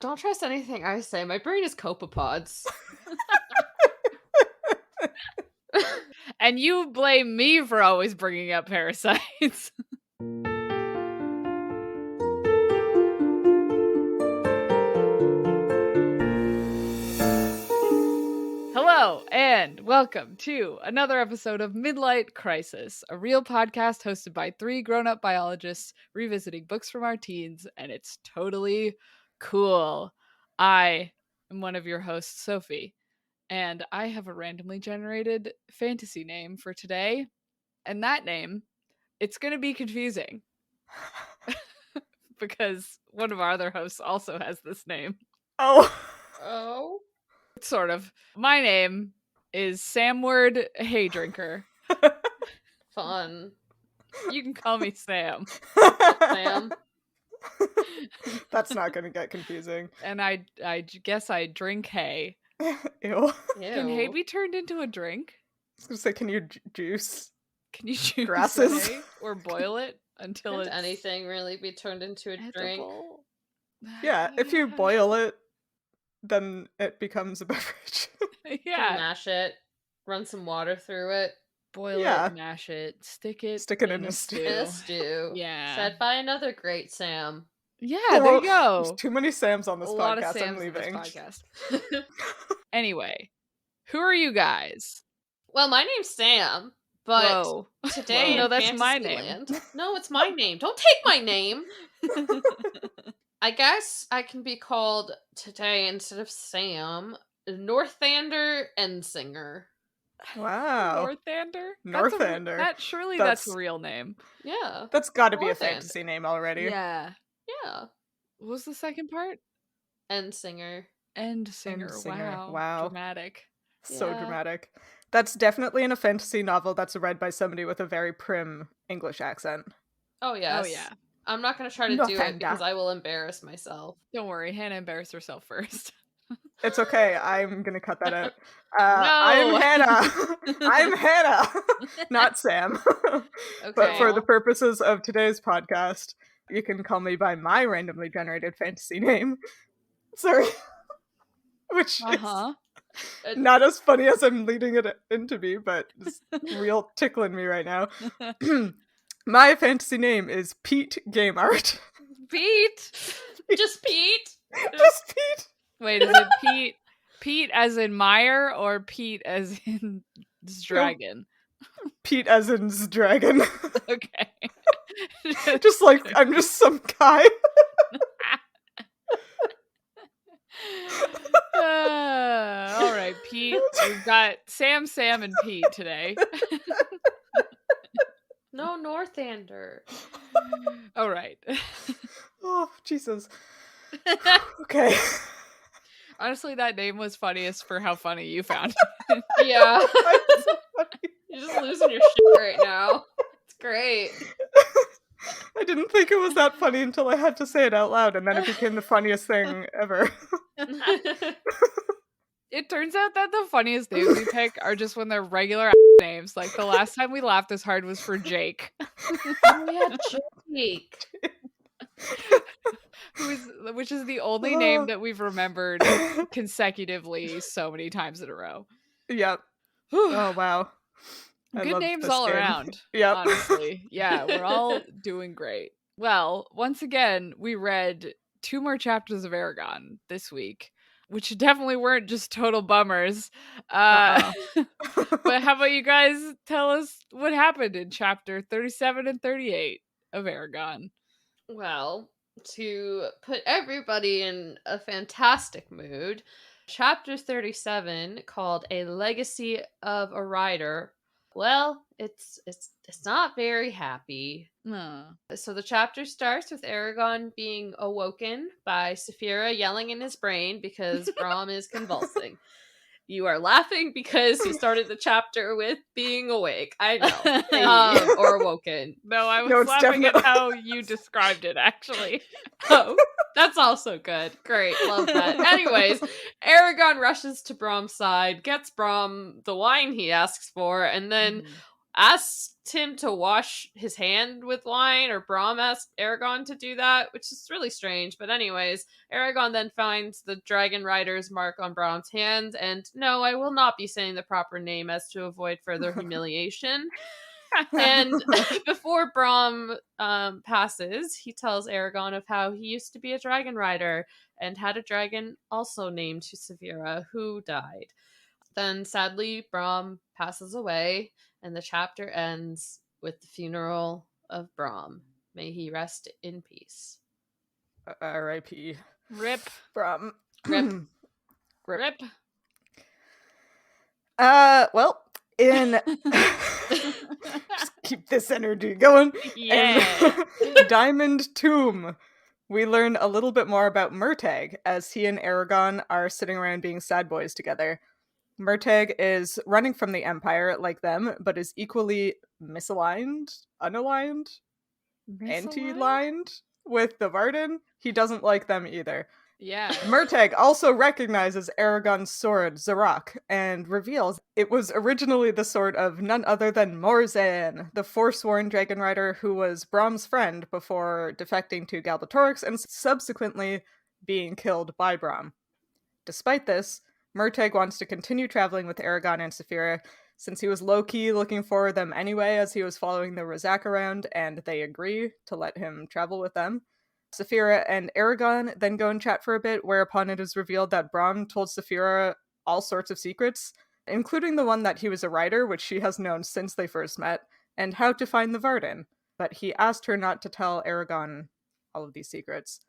Don't trust anything I say. My brain is copepods. And you blame me for always bringing up parasites. Hello, and welcome to another episode of Midlight Crisis, a real podcast hosted by three grown-up biologists revisiting books from our teens, and it's totally cool. I am one of your hosts, Sophie, and I have a randomly generated fantasy name for today, and that name, it's going to be confusing because one of our other hosts also has this name. Oh. Sort of. My name is Samward Haydrinker. Fun. You can call me Sam. Sam. That's not gonna get confusing. And I guess I drink hay. Ew. Can hay be turned into a drink? I was gonna say, can you juice? Can you juice grasses hay or boil it until Can't it's anything really be turned into a drink? edible? Yeah, if you boil it, then it becomes a beverage. Yeah. Mash it. Run some water through it. Boil Yeah. it, mash it, stick it in a stew. stew. In a stew. Yeah. Said by another great Sam. Yeah, there you go. There's too many Sams on this A podcast. lot of I'm Sams in leaving. this podcast. Anyway, who are you guys? Well, my name's Sam, but Whoa. today in No, that's my name. Fantasyland- No, it's my name. Don't take my name. I guess I can be called today instead of Sam, Northander Ensinger. Wow. Northander? Northander. That's a real name. Yeah. That's gotta be a Northander. fantasy name already. Yeah. Yeah. What was the second part? Ensinger. End singer. Singer. Wow. Wow. Dramatic. So Yeah. dramatic. That's definitely in a fantasy novel that's read by somebody with a very prim English accent. Oh, yes. Oh, yeah. I'm not going to try to do it Northander. because I will embarrass myself. Don't worry. Hannah embarrassed herself first. It's okay. I'm gonna cut that out. No! I'm Hannah. I'm Hannah, not Sam. Okay. But for the purposes of today's podcast, you can call me by my randomly generated fantasy name. Sorry. Which Uh-huh. is not as funny as I'm leading it in to be, but it's real tickling me right now. My fantasy name is Pete Game Art. Pete! Just Pete? Just Pete. Wait, is it Pete? Pete as in Meyer or Pete as in dragon? Pete as in dragon. Okay. Just like I'm just some guy. All right, Pete. We've got Sam, and Pete today. No, Northander. All right. Oh, Jesus. Okay. Honestly, that name was funniest for how funny you found it. Yeah. That's so funny. You're just losing your shit right now. It's great. I didn't think it was that funny until I had to say it out loud, and then it became the funniest thing ever. It turns out that the funniest names we pick are just when they're regular names. Like the last time we laughed this hard was for Jake. Oh, yeah, Jake. Which is the only name that we've remembered consecutively so many times in a row. Yep. Oh, wow. I Good love names this all game. around. Yep. Honestly. Yeah, we're all doing great. Well, once again, we read 2 more chapters of Aragon this week, which definitely weren't just total bummers. But how about you guys tell us what happened in chapter 37 and 38 of Aragon? Well, to put everybody in a fantastic mood, chapter 37, called A Legacy of a Rider, well, it's not very happy. So the chapter starts with Aragon being awoken by Saphira yelling in his brain because Brom is convulsing. You are laughing because he started the chapter with being awake. I know. Or awoken. No, I was No, it's laughing at definitely- how you described it, actually. Oh, that's also good. Great. Love that. Anyways, Aragon rushes to Brom's side, gets Brom the wine he asks for, and then asks him to wash his hand with wine, or Brom asked Aragon to do that, which is really strange. But anyways, Aragon then finds the dragon rider's mark on Brom's hand, and no, I will not be saying the proper name as to avoid further humiliation. And before Brom passes, he tells Aragon of how he used to be a dragon rider and had a dragon also named Saphira who died. Then sadly, Brom passes away, and the chapter ends with the funeral of Brom. May he rest in peace. R.I.P. Rip. Brom. Rip. Rip. Well, in just keep this energy going. Yeah. In Diamond Tomb, we learn a little bit more about Murtagh as he and Aragon are sitting around being sad boys together. Murtagh is running from the Empire like them, but is equally misaligned, unaligned, anti-lined with the Varden. He doesn't like them either. Yeah. Murtagh also recognizes Aragon's sword, Zarok, and reveals it was originally the sword of none other than Morzan, the forsworn dragon rider who was Brom's friend before defecting to Galbatorix and subsequently being killed by Brom. Despite this, Murtagh wants to continue traveling with Aragon and Saphira, since he was low-key looking for them anyway as he was following the Razak around, and they agree to let him travel with them. Saphira and Aragon then go and chat for a bit, whereupon it is revealed that Brom told Saphira all sorts of secrets, including the one that he was a rider, which she has known since they first met, and how to find the Varden. But he asked her not to tell Aragon all of these secrets.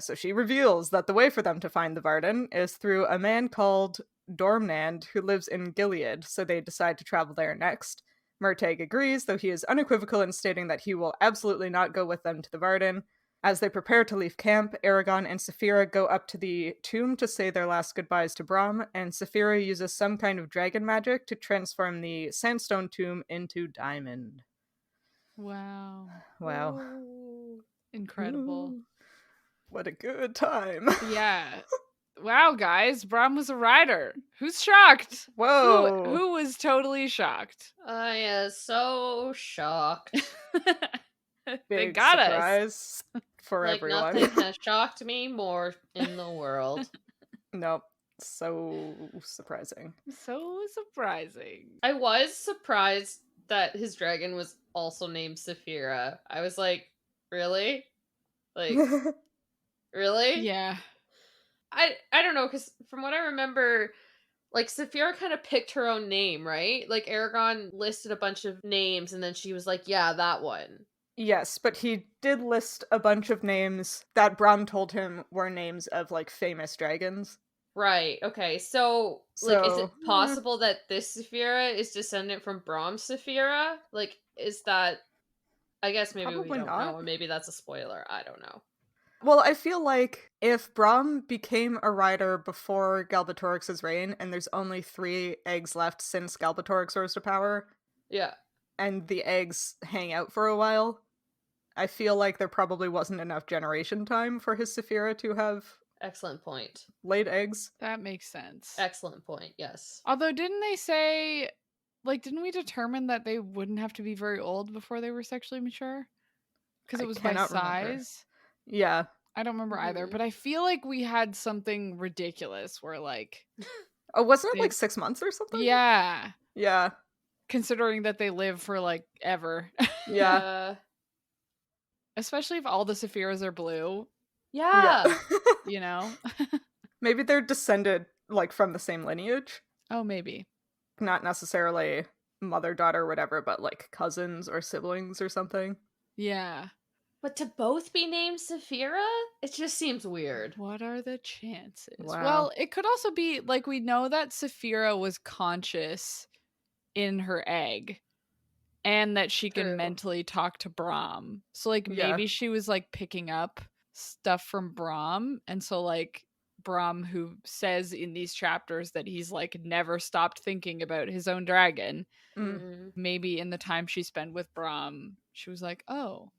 So she reveals that the way for them to find the Varden is through a man called Dormnand who lives in Gilead, so they decide to travel there next. Murtagh agrees, though he is unequivocal in stating that he will absolutely not go with them to the Varden. As they prepare to leave camp, Aragon and Saphira go up to the tomb to say their last goodbyes to Brom, and Saphira uses some kind of dragon magic to transform the sandstone tomb into diamond. Wow. Wow. Ooh. Incredible. Ooh. What a good time. Yeah. Wow, guys. Brom was a rider. Who's shocked? Whoa. Who was totally shocked? I am so shocked. They Big got us. surprise for Like, everyone. nothing has shocked me more in the world. Nope. So surprising. So surprising. I was surprised that his dragon was also named Saphira. I was like, really? Like, really? Yeah. I don't know, because from what I remember, like, Saphira kind of picked her own name, right? Like, Aragon listed a bunch of names, and then she was like, yeah, that one. Yes, but he did list a bunch of names that Brom told him were names of, like, famous dragons. Right, okay, so, like, is it possible that this Saphira is descendant from Brom's Saphira? Like, is that... I guess maybe Probably we don't not. know, or maybe that's a spoiler, I don't know. Well, I feel like if Brom became a rider before Galbatorix's reign, and there's only 3 eggs left since Galbatorix rose to power, Yeah. and the eggs hang out for a while, I feel like there probably wasn't enough generation time for his Saphira to have Excellent point. laid eggs. That makes sense. Excellent point, yes. Although, didn't they say, like, didn't we determine that they wouldn't have to be very old before they were sexually mature? Because it was by cannot size. remember. Yeah. I don't remember either, but I feel like we had something ridiculous where, like... Oh, wasn't it they- like 6 months or something? Yeah. Yeah. Considering that they live for, like, ever. Yeah. Especially if all the Saphiras are blue, Yeah. you know? Maybe they're descended, like, from the same lineage. Oh, maybe. Not necessarily mother, daughter, whatever, but, like, cousins or siblings or something. Yeah. But to both be named Saphira? It just seems weird. What are the chances? Wow. Well, it could also be, like, we know that Saphira was conscious in her egg. And that she can True. mentally talk to Brom. So, like, Yeah. maybe she was, like, picking up stuff from Brom. And so, like, Brom, who says in these chapters that he's, like, never stopped thinking about his own dragon. Mm. Maybe in the time she spent with Brom, she was like, oh,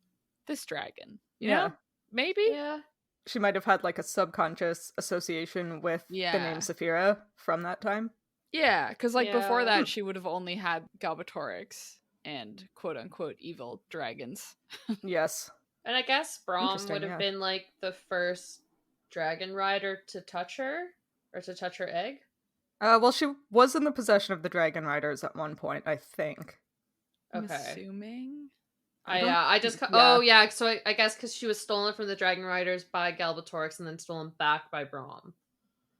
this dragon. You Yeah. know? Maybe? Yeah. She might have had, like, a subconscious association with the Yeah. name Saphira from that time. Yeah, because, like, before Yeah. that, she would have only had Galbatorix. and quote-unquote evil dragons. Yes. And I guess Brom Interesting, would have yeah. been like the first dragon rider to touch her, or to touch her egg. Well, she was in the possession of the Dragon Riders at one point, I think. I'm Okay. assuming. I just yeah. oh yeah, so I guess because she was stolen from the dragon riders by Galbatorix and then stolen back by Brom.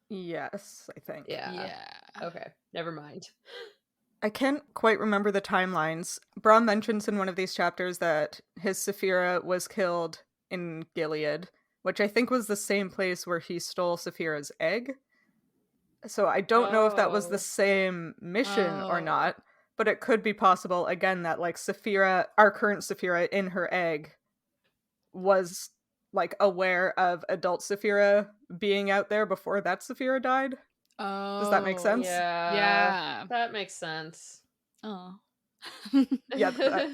Yes, I think. Yeah. Okay, never mind. I can't quite remember the timelines. Brom mentions in one of these chapters that his Saphira was killed in Gilead, which I think was the same place where he stole Saphira's egg. So I don't know if that was the same mission or not, but it could be possible, again, that, like, Saphira, our current Saphira in her egg, was, like, aware of adult Saphira being out there before that Saphira died. Oh. Does that make sense? Yeah. That makes sense. Oh. Yeah,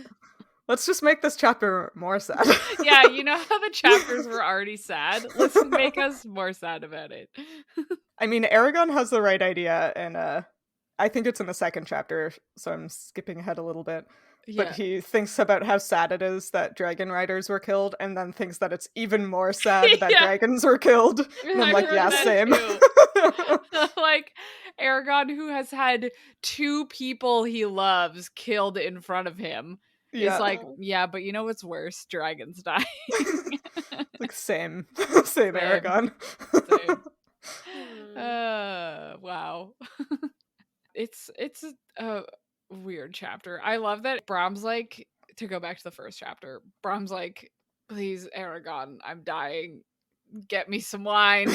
let's just make this chapter more sad. Yeah, you know how the chapters were already sad? Let's make us more sad about it. I mean, Aragon has the right idea, and I think it's in the second chapter, so I'm skipping ahead a little bit. Yeah. But he thinks about how sad it is that dragon riders were killed, and then thinks that it's even more sad that Yeah. dragons were killed. And I'm I like, heard yeah, that same. Like, Aragon, who has had 2 people he loves killed in front of him, Yeah. is like, yeah, but you know what's worse? Dragons die. Like, same. Same Aragon. Same. Wow. It's a weird chapter. I love that Brom's like, to go back to the first chapter, Brom's like, please, Aragon, I'm dying. Get me some wine.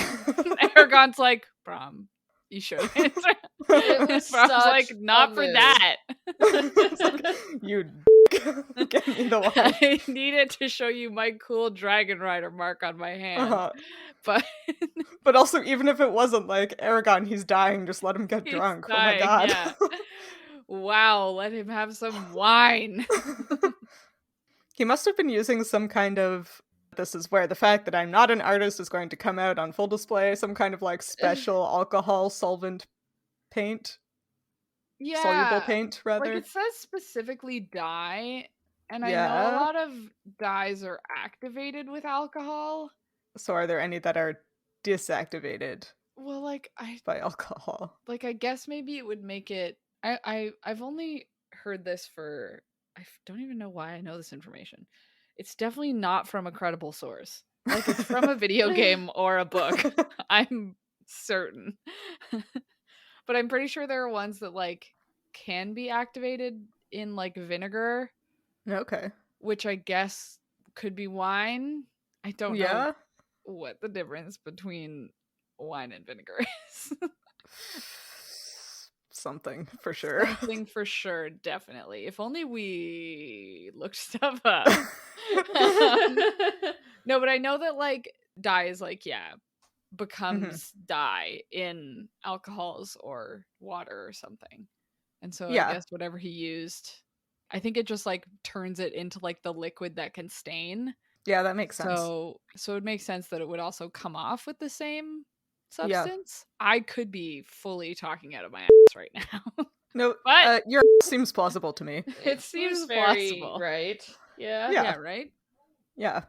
Aragon's like, Brom, you shouldn't. Brom's like, not for that. You get me the wine. I need it to show you my cool dragon rider mark on my hand. But also, even if it wasn't, like, Aragon, he's dying, just let him get he's drunk. dying, Oh my god. yeah. Wow, let him have some wine. He must have been using some kind of, this is where the fact that I'm not an artist is going to come out on full display, some kind of, like, special alcohol solvent paint. Yeah. Soluble paint, rather. Like, it says specifically dye, and I know Yeah. a lot of dyes are activated with alcohol. So are there any that are disactivated Well, like, by alcohol? Like, I guess maybe it would make it... I've only heard this for... I don't even know why I know this information. It's definitely not from a credible source. Like, it's from a video game or a book. I'm certain. But I'm pretty sure there are ones that, like, can be activated in, like, vinegar. Okay. Which I guess could be wine. I don't know what the difference between wine and vinegar is. Something for sure. Something for sure, definitely. If only we looked stuff up. No, but I know that, like, dye is, like, becomes dye in alcohols or water or something. And so I guess whatever he used, I think it just, like, turns it into, like, the liquid that can stain. Yeah, that makes sense. So it makes sense that it would also come off with the same substance. I could be fully talking out of my ass right now. No, but your seems plausible to me. It seems very plausible. right. Yeah. Yeah, right? Yeah.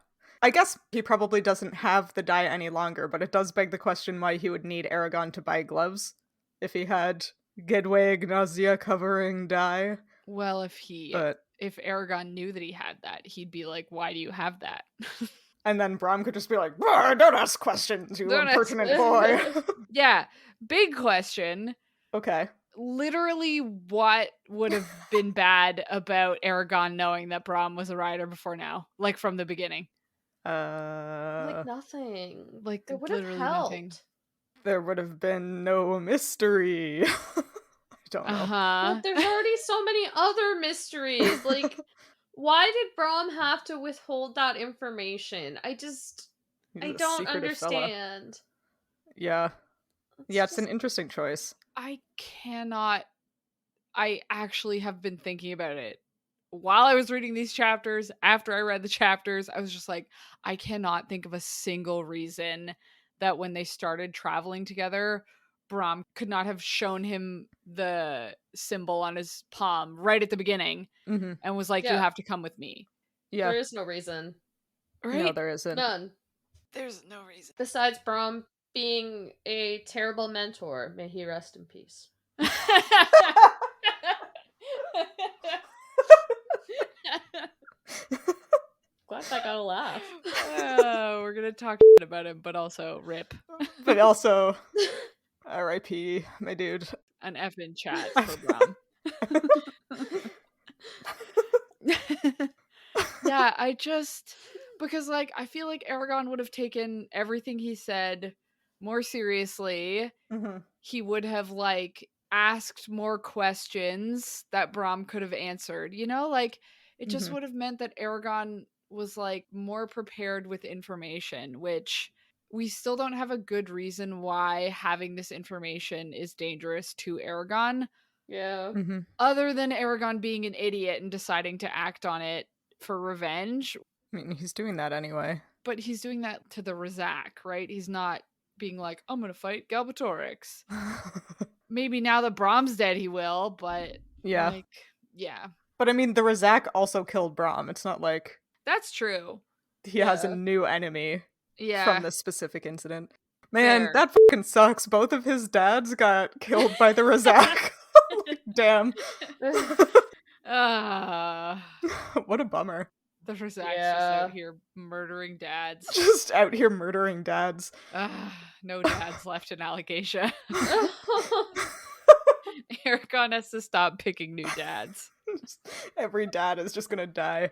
I guess he probably doesn't have the dye any longer, but it does beg the question why he would need Aragon to buy gloves if he had Gedwig nausea covering dye. Well, if Aragon knew that he had that, he'd be like, why do you have that? And then Brom could just be like, don't ask questions, you impertinent boy. Yeah, big question. Okay. Literally, what would have been bad about Aragon knowing that Brom was a rider before now? Like, from the beginning? Like, nothing. Like, it would have helped. Nothing. There would have been no mystery. I don't know. But there's already so many other mysteries. Like, why did Brom have to withhold that information? I don't understand. Yeah. It's an interesting choice. I actually have been thinking about it. While I was reading these chapters, after I read the chapters, I was just like, I cannot think of a single reason that when they started traveling together, Brom could not have shown him the symbol on his palm right at the beginning and was like, you have to come with me. Yeah. There is no reason. Right? No, there isn't. None. There's no reason. Besides Brom being a terrible mentor. May he rest in peace. Glad that got a laugh. We're gonna talk about him, but also rip. But also, R.I.P. my dude. An F in chat for Brom. Yeah, because like I feel like Aragon would have taken everything he said more seriously. He would have like asked more questions that Brom could have answered, you know, like it just would have meant that Aragon was like more prepared with information, which we still don't have a good reason why having this information is dangerous to Aragon. Yeah. Other than Aragon being an idiot and deciding to act on it for revenge. I mean, he's doing that anyway. But he's doing that to the Razak, right? He's not being like, I'm gonna fight Galbatorix. Maybe now that Brom's dead he will, but yeah. like, yeah. But I mean, the Razak also killed Brom. It's not like that's true. He has a new enemy from this specific incident. Man, that fucking sucks. Both of his dads got killed by the Razak. Like, damn. What a bummer. The Razak's just out here murdering dads. Just out here murdering dads. No dads left in Allegatia. Eragon has to stop picking new dads. Every dad is just gonna die.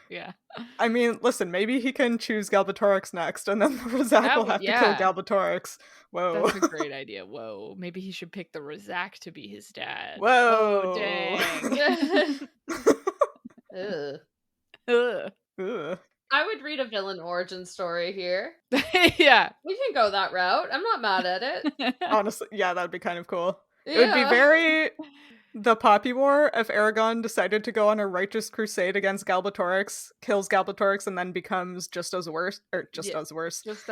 Yeah. I mean, listen, maybe he can choose Galbatorix next, and then the Razak will have to kill Galbatorix. Whoa. That's a great idea. Whoa. Maybe he should pick the Razak to be his dad. Whoa. Oh, dang. Ugh. I would read a villain origin story here. Yeah. We can go that route. I'm not mad at it. Honestly, yeah, that would be kind of cool. Yeah. It would be very the Poppy War if Aragon decided to go on a righteous crusade against Galbatorix, kills Galbatorix, and then becomes just as worse. Just as worse. Just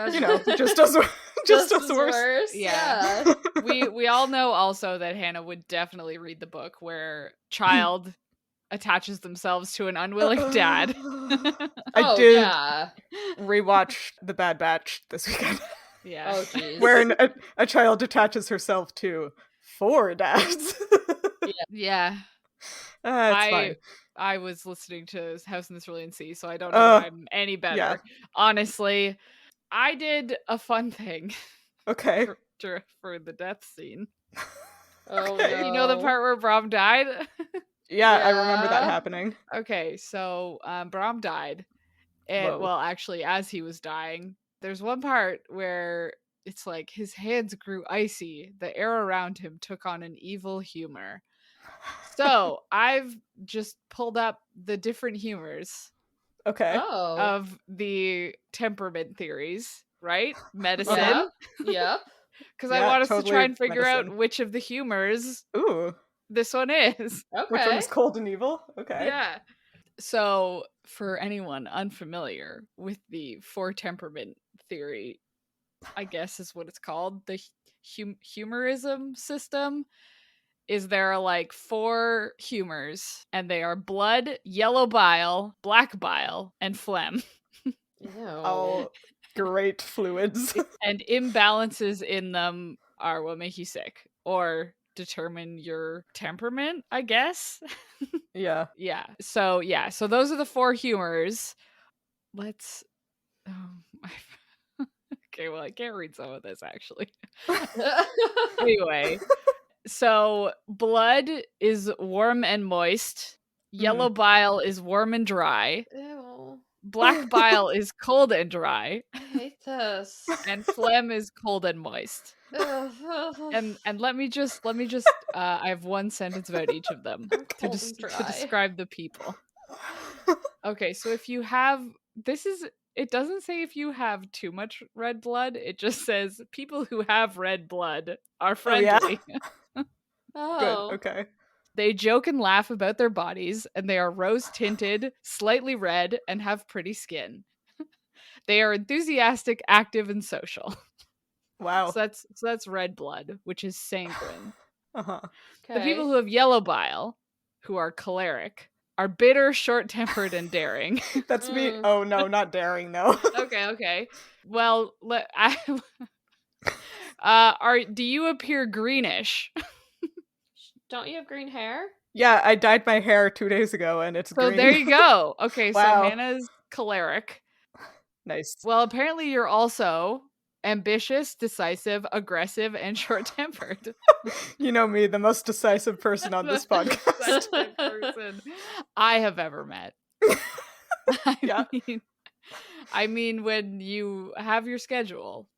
as worse. Yeah. We all know also that Hannah would definitely read the book where child attaches themselves to an unwilling dad. I did rewatch The Bad Batch this weekend. Yeah. Oh, jeez. Where a child attaches herself to 4 dads. Yeah. It's fine. I was listening to House in the Cerulean Sea, so I don't know if I'm any better. Yeah. Honestly, I did a fun thing. Okay. For the death scene. Oh, no. You know the part where Brom died? Yeah, I remember that happening. Okay, so Brom died. And well, actually, as he was dying, there's one part where it's like his hands grew icy. The air around him took on an evil humor. So I've just pulled up the different humors of the temperament theories, right? Medicine. Yep. Because I want us to try and figure out which of the humors this one is. Okay. Which one is cold and evil? Okay. Yeah. So for anyone unfamiliar with the 4 temperament theory, I guess is what it's called, the humorism system, is there are like 4 humors, and they are blood, yellow bile, black bile, and phlegm. Oh, great fluids. And imbalances in them are what make you sick or determine your temperament, I guess. Yeah. So those are the 4 humors. Let's okay, well, I can't read some of this actually. Anyway, so blood is warm and moist. Yellow bile is warm and dry. Ew. Black bile is cold and dry. I hate this. And phlegm is cold and moist. and let me just I have one sentence about each of them to describe the people. Okay, so if you have it doesn't say if you have too much red blood, it just says people who have red blood are friendly. Oh. Good, okay. They joke and laugh about their bodies, and they are rose-tinted, slightly red, and have pretty skin. They are enthusiastic, active, and social. Wow. So that's red blood, which is sanguine. Uh-huh. The people who have yellow bile, who are choleric, are bitter, short-tempered, and daring. That's me. Oh no, not daring though. Okay. Well, do you appear greenish? Don't you have green hair? Yeah, I dyed my hair 2 days ago and it's So green. there you go. Okay, Wow. so Hannah's choleric. Nice. Well, apparently you're also ambitious, decisive, aggressive, and short-tempered. You know me, the most decisive person on this podcast. Decisive person I have ever met. Yeah. I mean, when you have your schedule,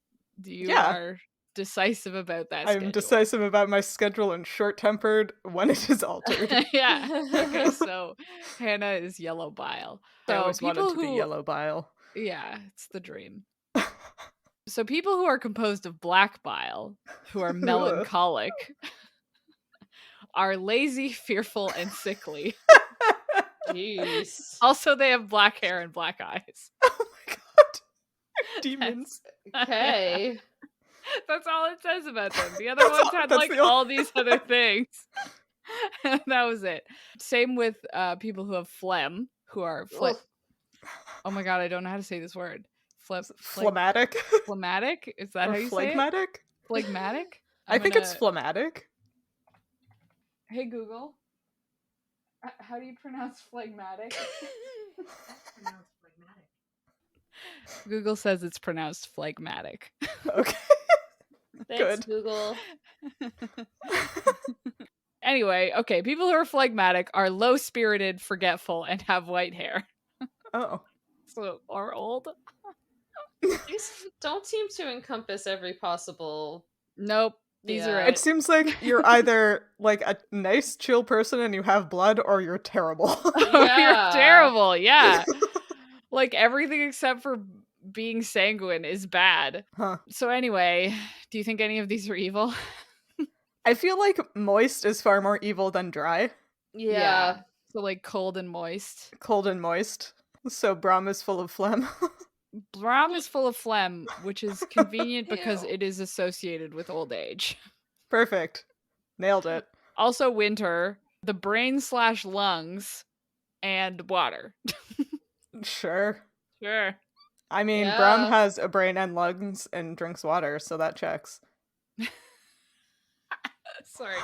you Yeah. are decisive about that I'm schedule. decisive about my schedule and short-tempered when it is altered. Yeah. Okay, so Hannah is yellow bile. I So always wanted people to be who yellow bile. Yeah, it's the dream. So people who are composed of black bile, who are melancholic, are lazy, fearful, and sickly. Jeez. Also, they have black hair and black eyes. Oh my god. Demons. Okay. That's all it says about them. The other ones had like all these other things. And that was it. Same with people who have phlegm, who are oh my god, I don't know how to say this word. Phlegmatic? Phlegmatic? Is that Or how you say it? phlegmatic? Phlegmatic? I think it's phlegmatic. Hey Google, how do you pronounce phlegmatic? Google says it's pronounced phlegmatic. Okay. Thanks, Good. Google. Anyway, okay, people who are phlegmatic are low-spirited, forgetful, and have white hair. Oh. So, are old? These don't seem to encompass every possible. Nope. These are It seems like you're either like a nice, chill person and you have blood, or you're terrible. You're terrible, yeah. Like everything except for being sanguine is bad. Huh. So anyway, do you think any of these are evil? I feel like moist is far more evil than dry. Yeah. So like cold and moist. Cold and moist. So Brom is full of phlegm. Brom is full of phlegm, which is convenient because Ew. it is associated with old age. Perfect. Nailed it. Also winter, the brain/lungs, and water. Sure. Sure. I mean, Yeah. Brom has a brain and lungs and drinks water, so that checks. Sorry.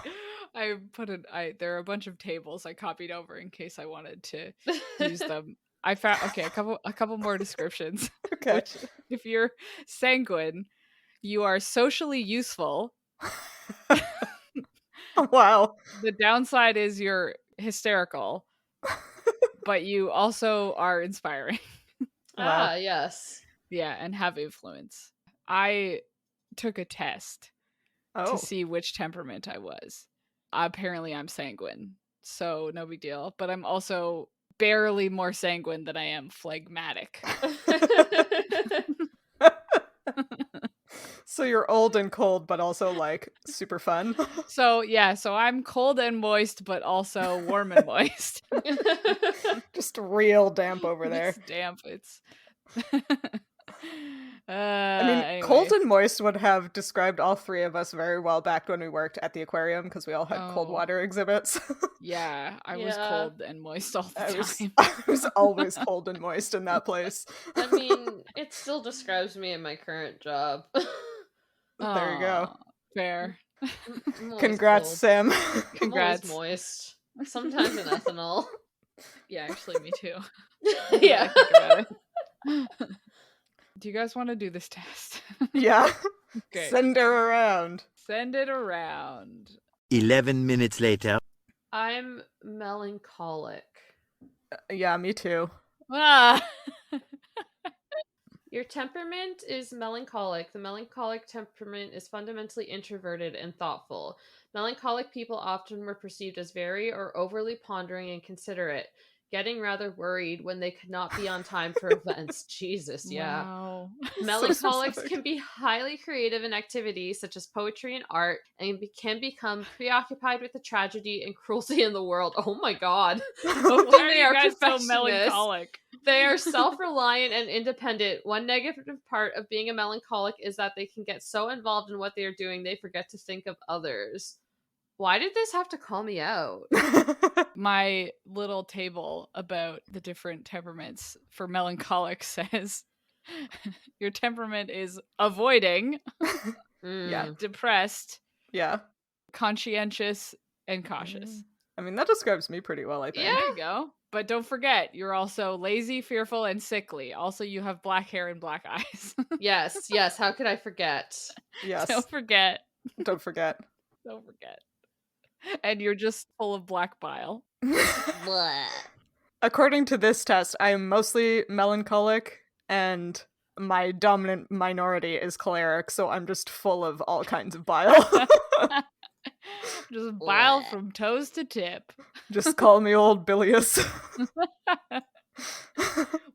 There are a bunch of tables I copied over in case I wanted to use them. I found a couple more descriptions. Okay. Which, if you're sanguine, you are socially useful. Wow. The downside is you're hysterical, but you also are inspiring. Wow. Ah, yes. Yeah, and have influence. I took a test Oh. to see which temperament I was. Apparently I'm sanguine, so no big deal. But I'm also barely more sanguine than I am phlegmatic. So you're old and cold, but also like super fun. So I'm cold and moist, but also warm and moist. Just real damp over there. It's damp. It's. I mean, anyway. cold and moist would have described all three of us very well back when we worked at the aquarium because we all had cold water exhibits. Yeah, I was cold and moist all the time. I was always cold and moist in that place. I mean, it still describes me in my current job. There you go. Fair. Congrats, cold. Sam. Congrats. I'm always moist. Sometimes in ethanol. Yeah, actually, me too. Yeah. I think about it. Do you guys want to do this test? Yeah. Okay. Send her around. Send it around. 11 minutes later. I'm melancholic. Yeah, me too. Ah. Your temperament is melancholic. The melancholic temperament is fundamentally introverted and thoughtful. Melancholic people often were perceived as very or overly pondering and considerate, getting rather worried when they could not be on time for events. Jesus, yeah. Wow. Melancholics specific. can be highly creative in activities such as poetry and art, and can become preoccupied with the tragedy and cruelty in the world. Oh my god. Why are they you are guys so perfectionists. melancholic? They are self-reliant and independent. One negative part of being a melancholic is that they can get so involved in what they are doing they forget to think of others. Why did this have to call me out? My little table about the different temperaments for melancholic says your temperament is avoiding, Yeah. depressed, Yeah. conscientious, and cautious. I mean, that describes me pretty well, I think. Yeah. There you go. But don't forget, you're also lazy, fearful, and sickly. Also, you have black hair and black eyes. Yes, how could I forget? Yes. Don't forget. Don't forget. Don't forget. And you're just full of black bile. According to this test, I am mostly melancholic, and my dominant minority is choleric, so I'm just full of all kinds of bile. Just bile from toes to tip. Just call me old bilious.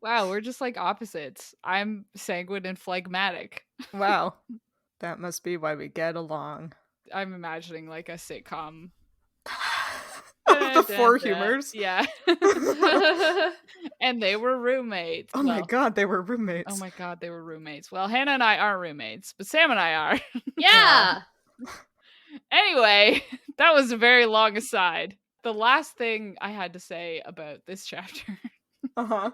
Wow, we're just like opposites. I'm sanguine and phlegmatic. Wow. That must be why we get along. I'm imagining like a sitcom. The four humors. Yeah. And they were roommates. Oh my god, they were roommates. Oh my god, they were roommates. Well, Hannah and I aren't roommates, but Sam and I are. Yeah. Anyway, that was a very long aside. The last thing I had to say about this chapter. Uh-huh.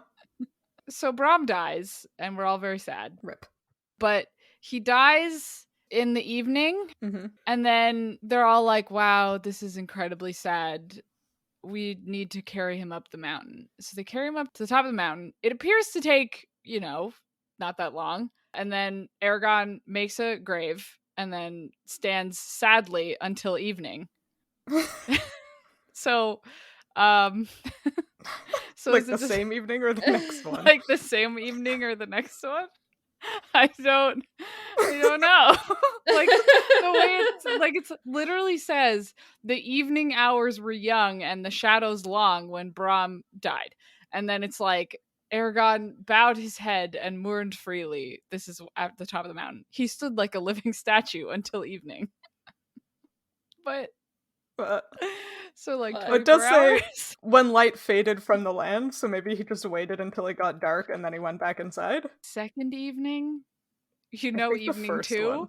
So Brom dies, and we're all very sad. Rip. But he dies in the evening, and then they're all like, wow, this is incredibly sad. We need to carry him up the mountain. So they carry him up to the top of the mountain. It appears to take, not that long. And then Aragon makes a grave and then stands sadly until evening. So, so like the same evening or the next one? Like the same evening or the next one? I don't know. Like the way it literally says the evening hours were young and the shadows long when Brom died. And then it's like Aragon bowed his head and mourned freely. This is at the top of the mountain. He stood like a living statue until evening. But so like it does say when light faded from the land, so maybe he just waited until it got dark and then he went back inside. Second evening? Evening too?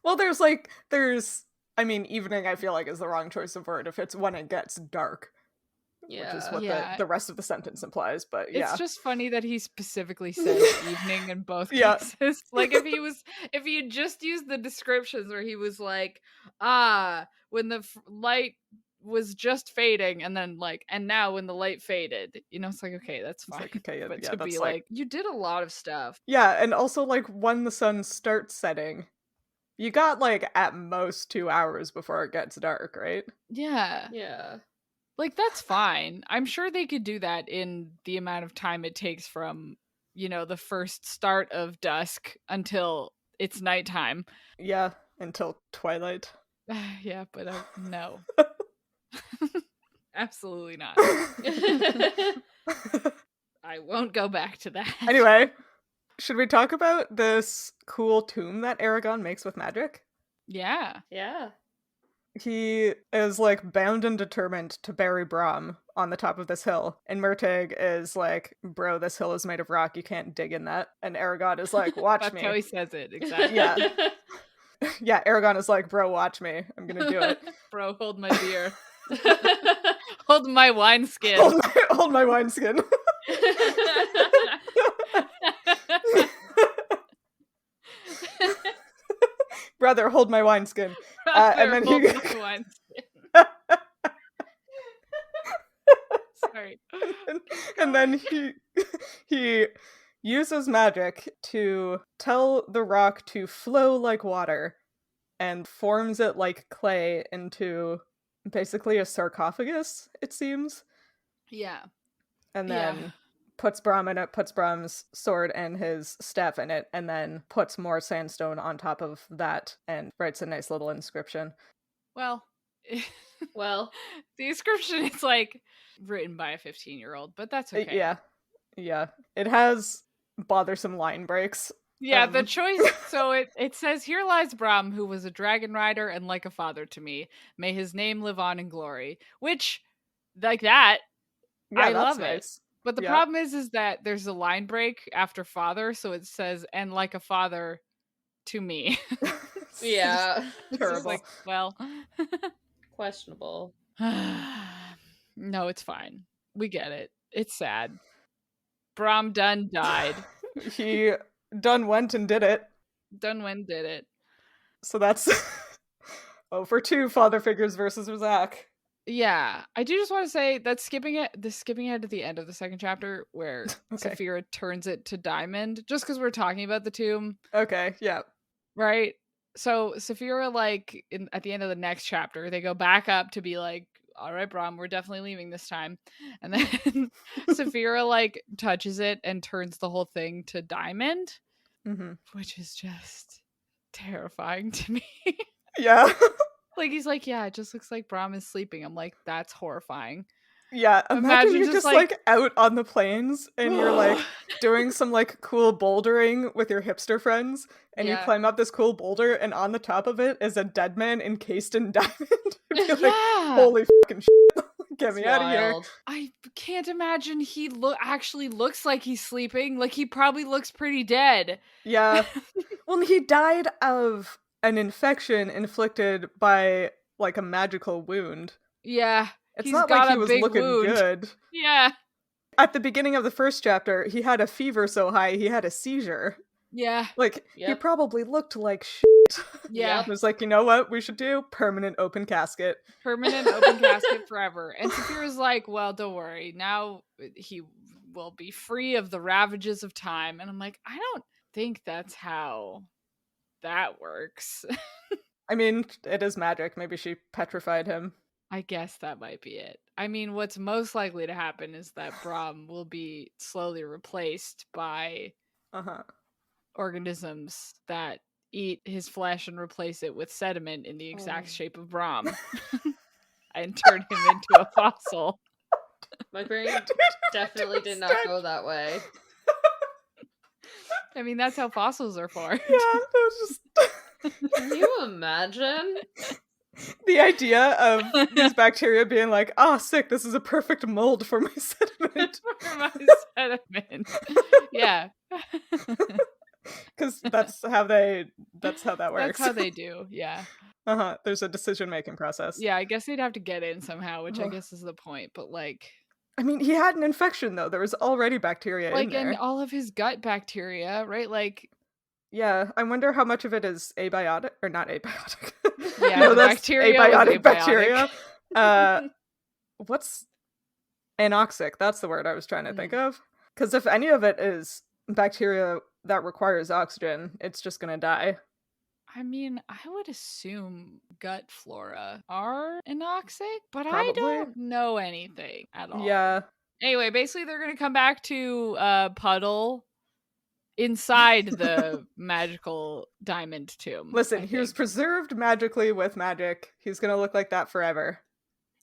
Well, evening I feel like is the wrong choice of word if it's when it gets dark. Yeah. Which is what the rest of the sentence implies, but yeah. It's just funny that he specifically said evening in both cases. Like if he had just used the descriptions where he was like, when the light was just fading and then and now when the light faded, it's like, okay, that's fine. Like, okay, but yeah, to be like, you did a lot of stuff. Yeah, and also when the sun starts setting, you got at most 2 hours before it gets dark, right? Yeah. Yeah. That's fine. I'm sure they could do that in the amount of time it takes from, the first start of dusk until it's nighttime. Yeah, until twilight. Yeah, but no. Absolutely not. I won't go back to that. Anyway, should we talk about this cool tomb that Aragon makes with magic? Yeah. Yeah. He is bound and determined to bury Brom on the top of this hill. And Murtig is like, bro, this hill is made of rock. You can't dig in that. And Aragon is like, watch me. That's how he says it, exactly. Yeah. Yeah, Aragon is like, bro, watch me. I'm gonna do it. Bro, hold my beer. Hold my wineskin. Hold my wineskin. Brother, hold my wineskin. And then he Sorry. And then he uses magic to tell the rock to flow like water and forms it like clay into basically a sarcophagus, it seems. Yeah. And then puts Brom in it, puts Brom's sword and his staff in it, and then puts more sandstone on top of that and writes a nice little inscription. Well, the inscription is written by a 15-year-old, but that's okay. Yeah. It has bothersome line breaks. Yeah, the choice. So it says, "Here lies Brom, who was a dragon rider and like a father to me. May his name live on in glory." Which, like that, Yeah, I that's love nice. But the problem is that there's a line break after father, so it says, and like a father to me. Yeah. It's Terrible. just like, well. Questionable. No, it's fine. We get it. It's sad. Brom done died. He done went and did it. Dunwin did it. So that's for 2 father figures versus Zach. Yeah, I do just want to say that skipping ahead to the end of the second chapter where Okay. Saphira turns it to diamond, just because we're talking about the tomb, Okay, yeah. right? So Saphira, like at the end of the next chapter, they go back up to be like, all right, Brom, we're definitely leaving this time. And then Saphira like touches it and turns the whole thing to diamond, which is just terrifying to me. Yeah. Like he's like, yeah, it just looks like Brom is sleeping. I'm like, that's horrifying. Yeah, imagine you're just, just like out on the plains and you're like doing some like cool bouldering with your hipster friends and you Yeah. climb up this cool boulder and on the top of it is a dead man encased in diamond. You'd be like, Yeah. holy fucking shit. Get me It's out of here. wild. I can't imagine he actually looks like he's sleeping. Like he probably looks pretty dead. Yeah. Well, he died of an infection inflicted by like a magical wound. Yeah. It's he's not got like he a was big looking wound. good. Yeah. At the beginning of the first chapter, he had a fever so high he had a seizure. Yeah. Like, he Yep. probably looked like shit. Yeah. It was like, you know what we should do? Permanent open casket. Permanent open casket forever. And Saphira's like, well, don't worry. Now he will be free of the ravages of time. And I'm like, I don't think that's how that works. I mean, it is magic. Maybe she petrified him. I guess that might be it. I mean, what's most likely to happen is that Brom will be slowly replaced by organisms that eat his flesh and replace it with sediment in the exact shape of Brom and turn him into a fossil. My brain definitely did not go that way. I mean, that's how fossils are formed. Yeah, it was just... Can you imagine? The idea of these bacteria being like, oh, sick, this is a perfect mold for my sediment. For my sediment. Yeah. Because that's how that works. That's how they do, yeah. There's a decision-making process. Yeah, I guess they'd have to get in somehow, which I guess is the point, but like... I mean, he had an infection, though. There was already bacteria in there. And all of his gut bacteria, right? Like... Yeah, I wonder how much of it is abiotic, or not abiotic. Yeah, no, that's bacteria abiotic bacteria. What's anoxic? That's the word I was trying to think of. Because if any of it is bacteria that requires oxygen, it's just gonna die. I mean, I would assume gut flora are anoxic, but Probably. I don't know anything at all. Yeah. Anyway, basically they're gonna come back to Puddle inside the magical diamond tomb. Listen, he was preserved magically with magic. He's gonna look like that forever.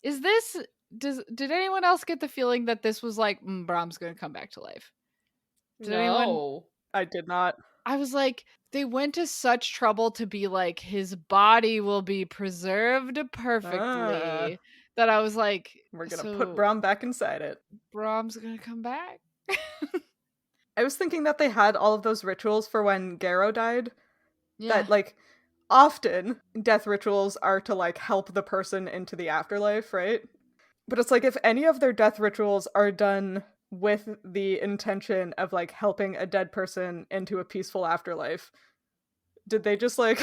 Is this... Did anyone else get the feeling that this was like, Brom's gonna come back to life? Did anyone? I did not. I was like, they went to such trouble to be like, his body will be preserved perfectly, that I was like, we're gonna put Brom back inside it. Brom's gonna come back? I was thinking that they had all of those rituals for when Garrow died. Yeah. That, like, often death rituals are to, like, help the person into the afterlife, right? But it's like, if any of their death rituals are done with the intention of, like, helping a dead person into a peaceful afterlife, did they just, like,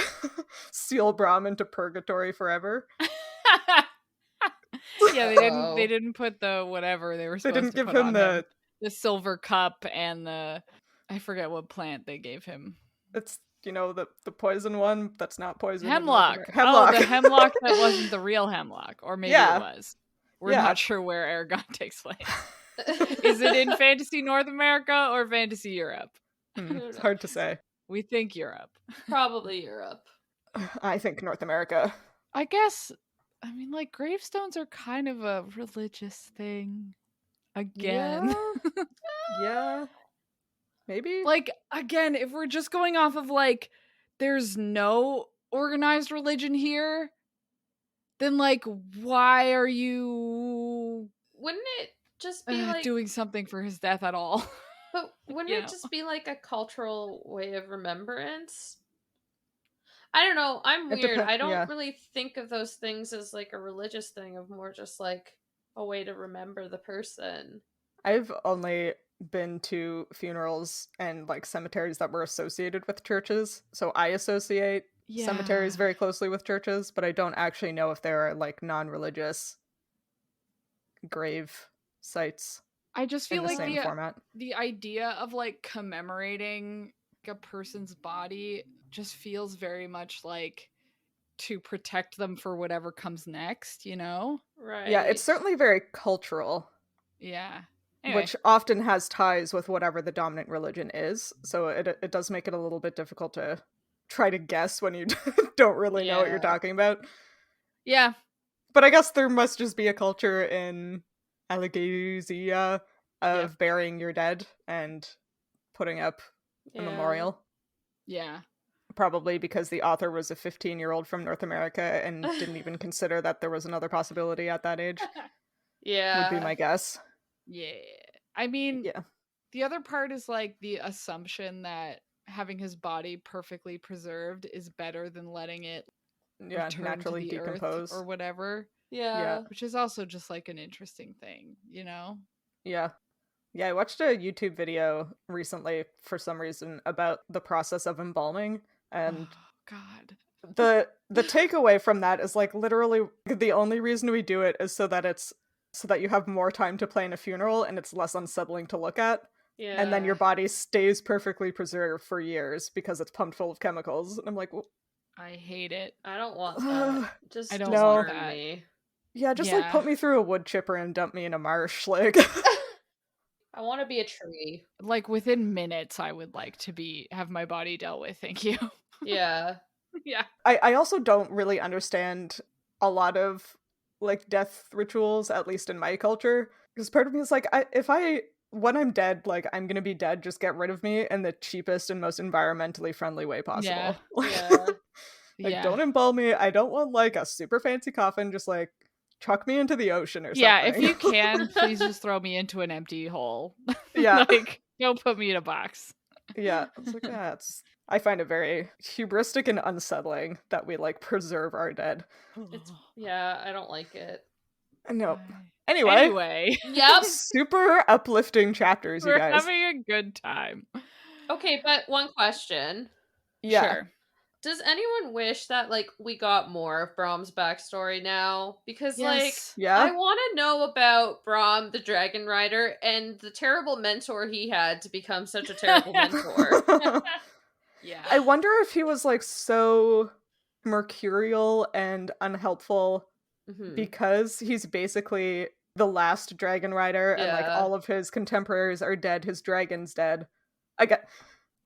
seal Brom into purgatory forever? Yeah, they didn't put the whatever they were supposed to put on him. They didn't give him the silver cup and I forget what plant they gave him. It's, the poison one that's not poison. Hemlock. Hemlock. Oh, the hemlock that wasn't the real hemlock. Or maybe it was. We're not sure where Aragon takes place. Is it in Fantasy North America or Fantasy Europe? It's hard to say. We think Europe. Probably Europe. I think North America. I guess, I mean, like, gravestones are kind of a religious thing. Again. Yeah. Maybe? Like, again, if we're just going off of, like, there's no organized religion here, then, like, why are you... Wouldn't it just be like, doing something for his death at all. but wouldn't you it know. just be like a cultural way of remembrance? I don't know. I'm It weird. I don't yeah. really think of those things as like a religious thing, of more just like a way to remember the person. I've only been to funerals and like cemeteries that were associated with churches, so I associate cemeteries very closely with churches, but I don't actually know if there are like non-religious grave sites I just in feel the like same format. the idea of like commemorating a person's body just feels very much like to protect them for whatever comes next, you know? Right. Yeah, it's certainly very cultural, Yeah. Anyway. which often has ties with whatever the dominant religion is, so it does make it a little bit difficult to try to guess when you don't really know what you're Yeah. talking about. Yeah. But I guess there must just be a culture in Alagasia of burying your dead and putting up a memorial. Yeah. Probably because the author was a 15-year-old from North America and didn't even consider that there was another possibility at that age. Yeah. Would be my guess. Yeah. I mean, Yeah. the other part is like the assumption that having his body perfectly preserved is better than letting it return naturally to the decompose earth or whatever. Yeah. Which is also just like an interesting thing, you know? Yeah. Yeah, I watched a YouTube video recently for some reason about the process of embalming, and God. the takeaway from that is like literally the only reason we do it is so that you have more time to plan a funeral and it's less unsettling to look at. Yeah. And then your body stays perfectly preserved for years because it's pumped full of chemicals. And I'm like, well, I hate it. I don't want that. Just I don't want burn that. me. yeah, just like put me through a wood chipper and dump me in a marsh. Like, I want to be a tree. Like within minutes, I would like to have my body dealt with. Thank you. Yeah. Yeah. I also don't really understand a lot of like death rituals, at least in my culture, because part of me is like, when I'm dead, like I'm gonna be dead, just get rid of me in the cheapest and most environmentally friendly way possible. Yeah. Don't embalm me. I don't want like a super fancy coffin, just like chuck me into the ocean or something. Yeah, if you can, please just throw me into an empty hole. Yeah. Like, don't put me in a box. Yeah. It's like, I find it very hubristic and unsettling that we like preserve our dead. Yeah, I don't like it. No. Anyway. Yep. Super uplifting chapters, you We're guys. having a good time. Okay, but one question. Yeah. Sure. Does anyone wish that like we got more of Brom's backstory now? Because Yes. I want to know about Brom, the dragon rider, and the terrible mentor he had to become such a terrible mentor. Yeah. I wonder if he was like so mercurial and unhelpful because he's basically the last dragon rider and like all of his contemporaries are dead, his dragon's dead.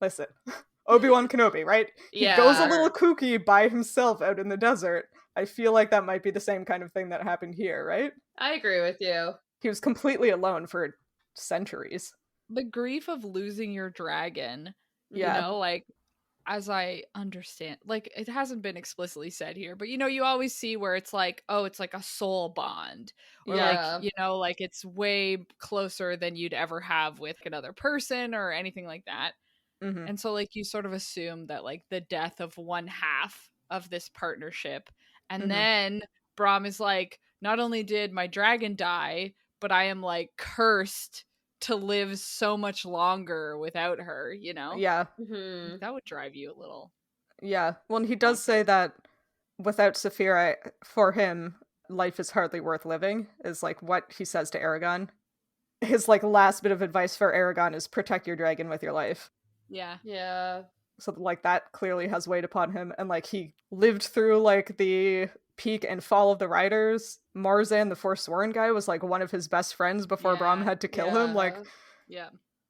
Listen, Obi-Wan Kenobi, right? He goes a little kooky by himself out in the desert. I feel like that might be the same kind of thing that happened here, right? I agree with you. He was completely alone for centuries. The grief of losing your dragon, Yeah. you know, like, as I understand, like, it hasn't been explicitly said here, but, you know, you always see where it's like, oh, it's like a soul bond. Or, like, you know, like, it's way closer than you'd ever have with another person or anything like that. Mm-hmm. And so, like, you sort of assume that, like, the death of one half of this partnership. And then Brom is like, not only did my dragon die, but I am, like, cursed to live so much longer without her, you know? Yeah. That would drive you a little. Yeah. Well, he does say that without Saphira, for him, life is hardly worth living, is like what he says to Aragon. His like last bit of advice for Aragon is protect your dragon with your life. Yeah. Yeah. So like that clearly has weighed upon him, and like he lived through like the peak and fall of the riders. Marzan, the Forsworn guy, was like one of his best friends before Brom had to kill him. Like,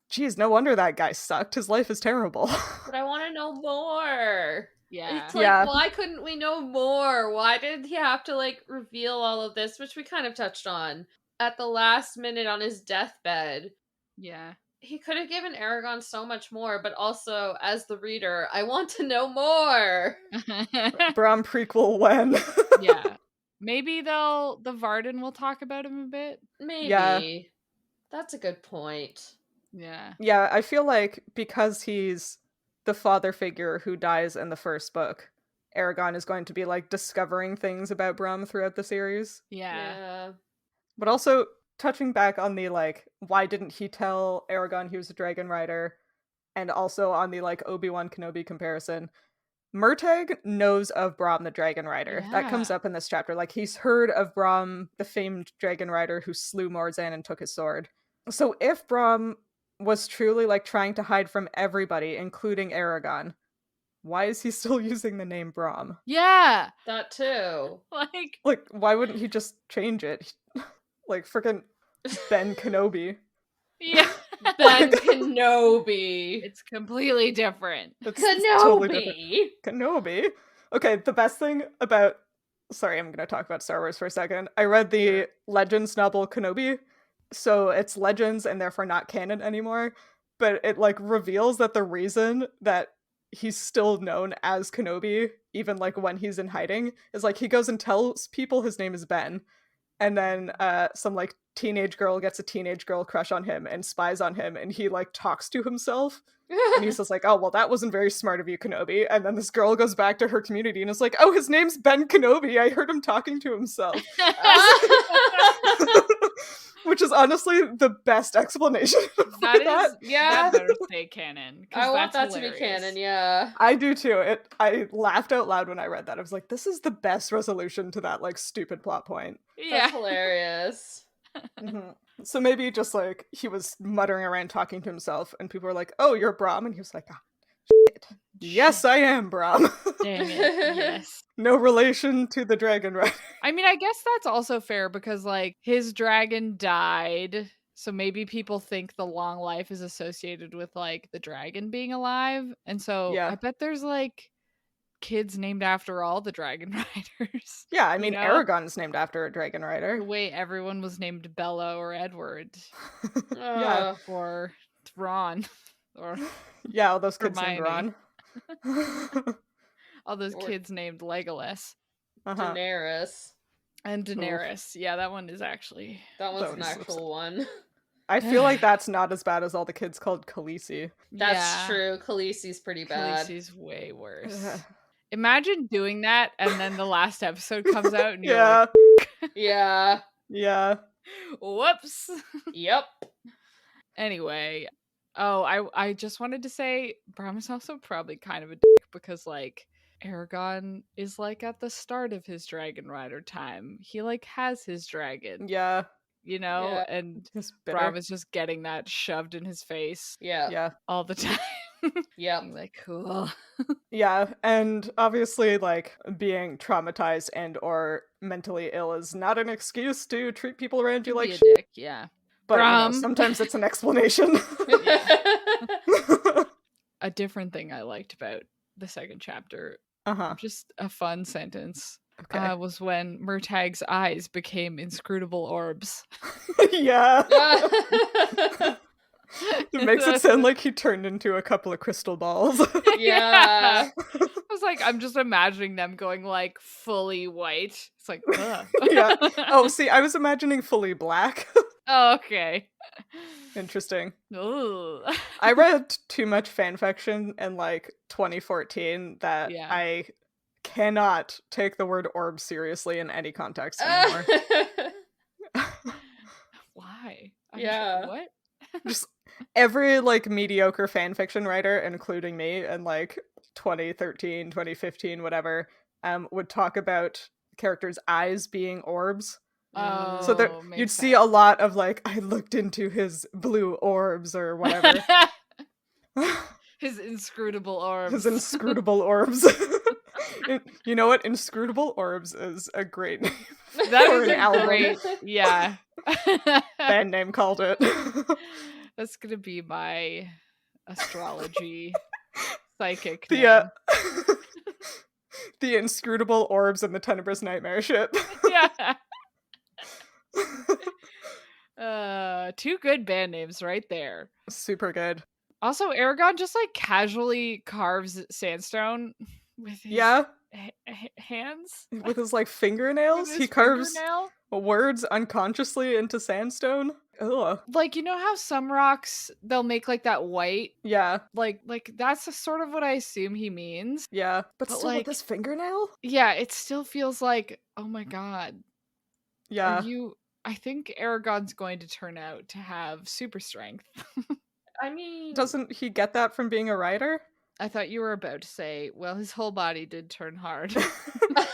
geez, no wonder that guy sucked. His life is terrible. But I want to know more. Yeah. It's like, why couldn't we know more? Why did he have to like reveal all of this, which we kind of touched on at the last minute on his deathbed? Yeah. He could have given Aragon so much more, but also, as the reader, I want to know more. Brom prequel when? Yeah. Maybe the Varden will talk about him a bit. Maybe. Yeah. That's a good point. Yeah. Yeah, I feel like because he's the father figure who dies in the first book, Aragon is going to be like discovering things about Brom throughout the series. Yeah. But also touching back on the like, why didn't he tell Aragon he was a dragon rider? And also on the like Obi-Wan Kenobi comparison, Murtagh knows of Brom the Dragon Rider. That comes Yeah. up in this chapter. Like, he's heard of Brom, the famed dragon rider who slew Morzan and took his sword. So if Brom was truly like trying to hide from everybody, including Aragon, why is he still using the name Brom? Yeah. That too. Like, why wouldn't he just change it? Like, freaking Ben Kenobi. Yeah. Ben Kenobi. It's completely different. It's Kenobi. totally different. Kenobi. Okay, the best thing about... Sorry, I'm going to talk about Star Wars for a second. I read the Legends novel Kenobi, so it's Legends and therefore not canon anymore, but it, like, reveals that the reason that he's still known as Kenobi, even, like, when he's in hiding, is, like, he goes and tells people his name is Ben, and then some like teenage girl gets a teenage girl crush on him and spies on him, and he like talks to himself and he's just like, oh well, that wasn't very smart of you, Kenobi. And then this girl goes back to her community and is like, oh, his name's Ben Kenobi, I heard him talking to himself. Which is honestly the best explanation That is yeah. that better stay canon. I want that hilarious. to be canon, yeah. I do too. I laughed out loud when I read that. I was like, this is the best resolution to that like stupid plot point. Yeah. That's hilarious. Mm-hmm. So maybe just like he was muttering around talking to himself and people were like, oh, you're Brom, and he was like, ah, shit. Yes, I am Brom. Dang it. Yes. No relation to the dragon rider. I mean, I guess that's also fair because like his dragon died, so maybe people think the long life is associated with like the dragon being alive, and so Yeah. I bet there's like kids named after all the dragon riders. Yeah, I mean, know? Aragon's named after a dragon The rider. way everyone was named Bella or Edward Yeah. or Ron or Yeah, all those kids named Hermione. Ron. all those Or- kids named Legolas Uh-huh. Daenerys. and Daenerys. Yeah, that one is actually That one's an was- actual one. I feel like that's not as bad as all the kids called Khaleesi. That's true. Khaleesi's pretty bad. Khaleesi's way worse. Imagine doing that and then the last episode comes out and you're Yeah. Yeah. Yeah. like, whoops. Yep. Anyway, I just wanted to say Brom is also probably kind of a dick because like Aragon is like at the start of his dragon rider time. He like has his dragon, Yeah. you know, Yeah. and He's bitter. Brom is just getting that shoved in his face Yeah. Yeah. all the time. Yep. I'm like, cool. Yeah, and obviously, like, being traumatized and or mentally ill is not an excuse to treat people around you Be like a shit, dick, yeah. but you know, Brom. sometimes it's an explanation. A different thing I liked about the second chapter, Uh-huh. just a fun sentence, Okay. was when Murtagh's eyes became inscrutable orbs. Yeah. It makes it sound like he turned into a couple of crystal balls. Yeah. I was like, I'm just imagining them going like fully white. It's like, ugh. Yeah. Oh, see, I was imagining fully black. Oh, okay. Interesting. Ooh. I read too much fanfiction in like 2014 that Yeah. I cannot take the word orb seriously in any context anymore. Why? Yeah. What? Just every like mediocre fanfiction writer, including me in like 2013, 2015, whatever, would talk about characters' eyes being orbs. Oh, So there, makes you'd see sense. a lot of like, I looked into his blue orbs or whatever. His inscrutable orbs. His inscrutable orbs. You know what? Inscrutable orbs is a great name. That for is an a album. great, yeah. Band name called it. That's gonna be my astrology psychic The name. the inscrutable orbs and the Tenebrous Nightmare ship. Yeah. Two good band names right there. Super good. Also, Aragon just like casually carves sandstone with his hands. With his like fingernails, With he his carves fingernail. words unconsciously into sandstone. Ugh. Like, you know how some rocks, they'll make like that white? Yeah. Like that's sort of what I assume he means. Yeah. But But, still like, with this fingernail? Yeah, it still feels like, oh my god. Yeah. I think Aragon's going to turn out to have super strength. I mean, Doesn't he get that from being a writer? I thought you were about to say, well, his whole body did turn hard.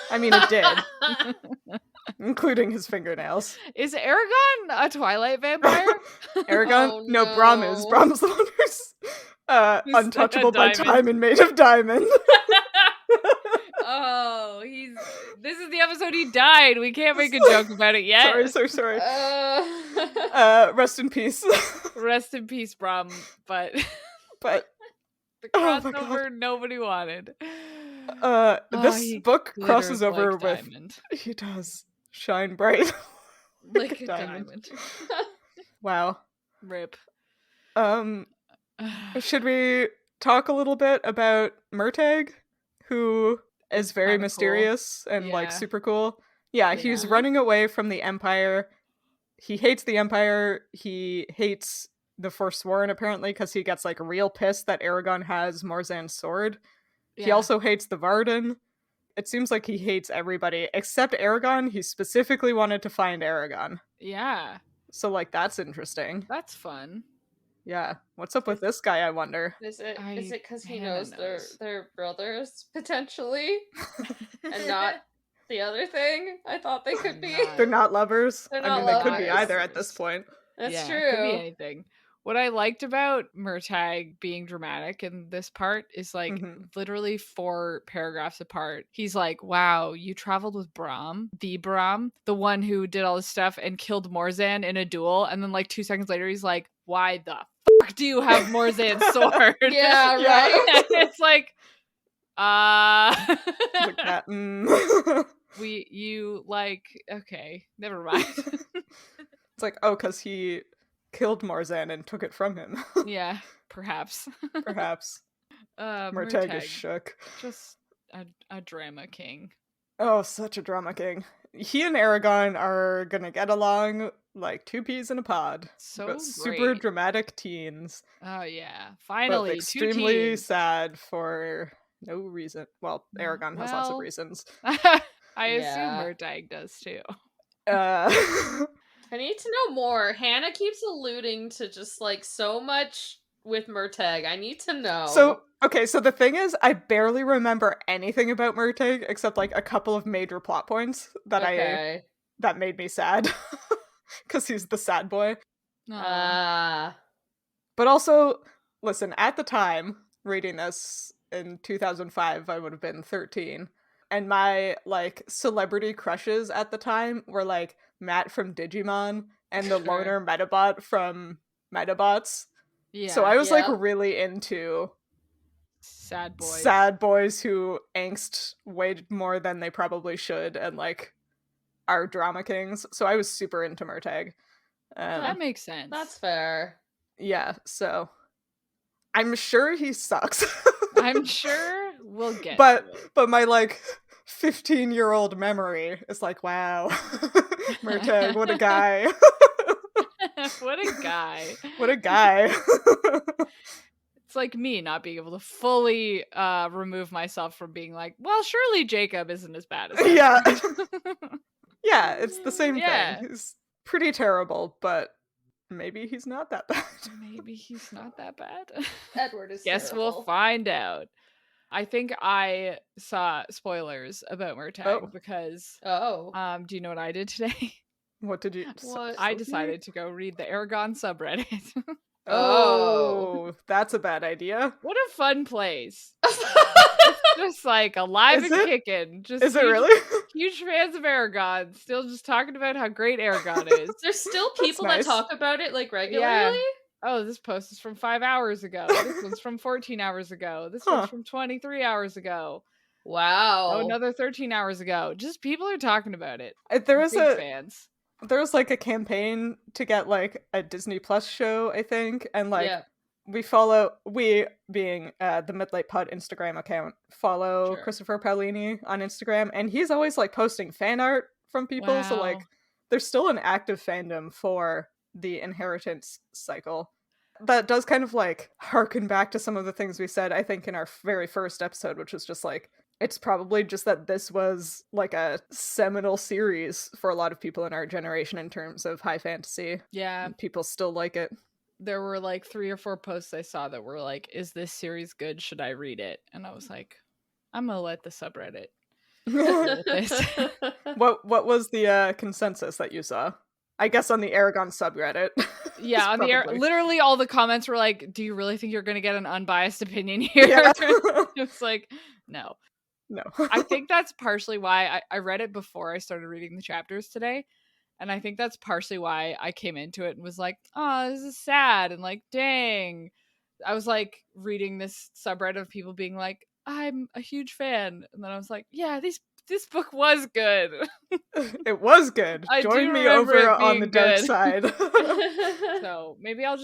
I mean, it did. Including his fingernails. Is Aragon a Twilight vampire? Aragon? Oh, No, Brom is. no. Brom's the one who's Who's untouchable by diamond. time and made of diamond. Oh, this is the episode he died. We can't make a joke about it yet. Sorry. Uh, Rest in peace. Rest in peace, Brom. But But the Oh my crossover nobody wanted. this he book crosses glitters over like with diamond. he does shine bright Like a diamond. Wow. Rip. Should we talk a little bit about Murtagh, who is very Kinda cool. mysterious and like Yeah. super cool? Yeah, he's Yeah. running away from the Empire. He hates the Empire. He hates the Forsworn apparently because he gets like real pissed that Aragon has Morzan's sword. He Yeah. also hates the Varden. It seems like he hates everybody except Aragon. He specifically wanted to find Aragon. Yeah. So like that's interesting. That's fun. Yeah. What's up with this guy, I wonder? is it I- because he Hannah knows knows. they're brothers potentially, and not the other thing I thought they could be? Not. They're not lovers. They're I not mean, they could be lovers. either at this point. That's Yeah, true. It could be anything. What I liked about Murtagh being dramatic in this part is like Mhm. literally 4 paragraphs apart. He's like, wow, you traveled with Brom, the one who did all this stuff and killed Morzan in a duel. And then like 2 seconds later, he's like, why the fuck do you have Morzan's sword? Yeah, Yeah. right. And it's like, Like that. okay, never mind. It's like, oh, because he killed Morzan and took it from him. Yeah, perhaps. Perhaps. Murtagh Murtagh, is shook. just a drama king. Oh, such a drama king. He and Aragon are gonna get along like 2 peas in a pod. So But super great. dramatic teens. Oh yeah, But finally, 2 extremely teens. sad for no reason. Well, Aragon has lots of Well- reasons. I Yeah. assume Murtagh does too. I need to know more. Hannah keeps alluding to just like so much with Murtagh. I need to know. So, okay, so the thing is, I barely remember anything about Murtagh except like a couple of major plot points that okay. that made me sad. Because he's the sad boy. Aw. But also, listen, at the time, reading this in 2005, I would have been 13. And my, like, celebrity crushes at the time were, like, Matt from Digimon and the Sure. loner Metabot from Metabots. Yeah. So I was, like, Yeah. really into sad boy. sad boys who angst way more than they probably should and, like, are drama kings. So I was super into Murtagh. That makes sense. That's fair. Yeah, so I'm sure he sucks. I'm sure we'll get. But to it. but my like 15-year-old memory is like, wow. Murtagh, what a guy. What a guy. What a guy. It's like me not being able to fully remove myself from being like, well, surely Jacob isn't as bad as that. Yeah. Yeah, it's the same Yeah. thing. He's pretty terrible, but maybe he's not that bad. Maybe he's not that bad. Edward is Guess terrible. we'll find out. I think I saw spoilers about Murtagh Oh. because Oh. do you know what I did today? What did you What? I Sophie? decided to go read the Aragon subreddit. Oh, that's a bad idea. What a fun place. It's just like alive Is and it? kicking. Just Is it huge, really? huge fans of Aragon. Still just talking about how great Aragon is. There's still people nice. that talk about it like regularly. Oh, this post is from 5 hours ago. This one's from 14 hours ago. This Huh. one's from 23 hours ago. Wow. Oh, another 13 hours ago. Just people are talking about it. There is Big fans. there was like a campaign to get like a Disney Plus show, I think, and like yeah. we being the Midlight Pod Instagram account follow Sure. Christopher Paolini on Instagram, and he's always like posting fan art from people. So like Wow. there's still an active fandom for the inheritance cycle. That does kind of like harken back to some of the things we said, I think, in our very first episode, which was just like, it's probably just that this was like a seminal series for a lot of people in our generation in terms of high fantasy. Yeah. And people still like it. There were like 3 or 4 posts I saw that were like, is this series good? Should I read it? And I was like, I'm gonna let the subreddit deal with this. What was the consensus that you saw? I guess on the Aragon subreddit. Yeah, on Probably. literally all the comments were like, do you really think you're gonna get an unbiased opinion here? Yeah. It's like, no. No. I think that's partially why I read it before I started reading the chapters today. And I think that's partially why I came into it and was like, oh, this is sad. And like, dang. I was like reading this subreddit of people being like, I'm a huge fan. And then I was like, yeah, this book was good. It was good. I Join do me remember it over on being the dark good. side. So maybe I'll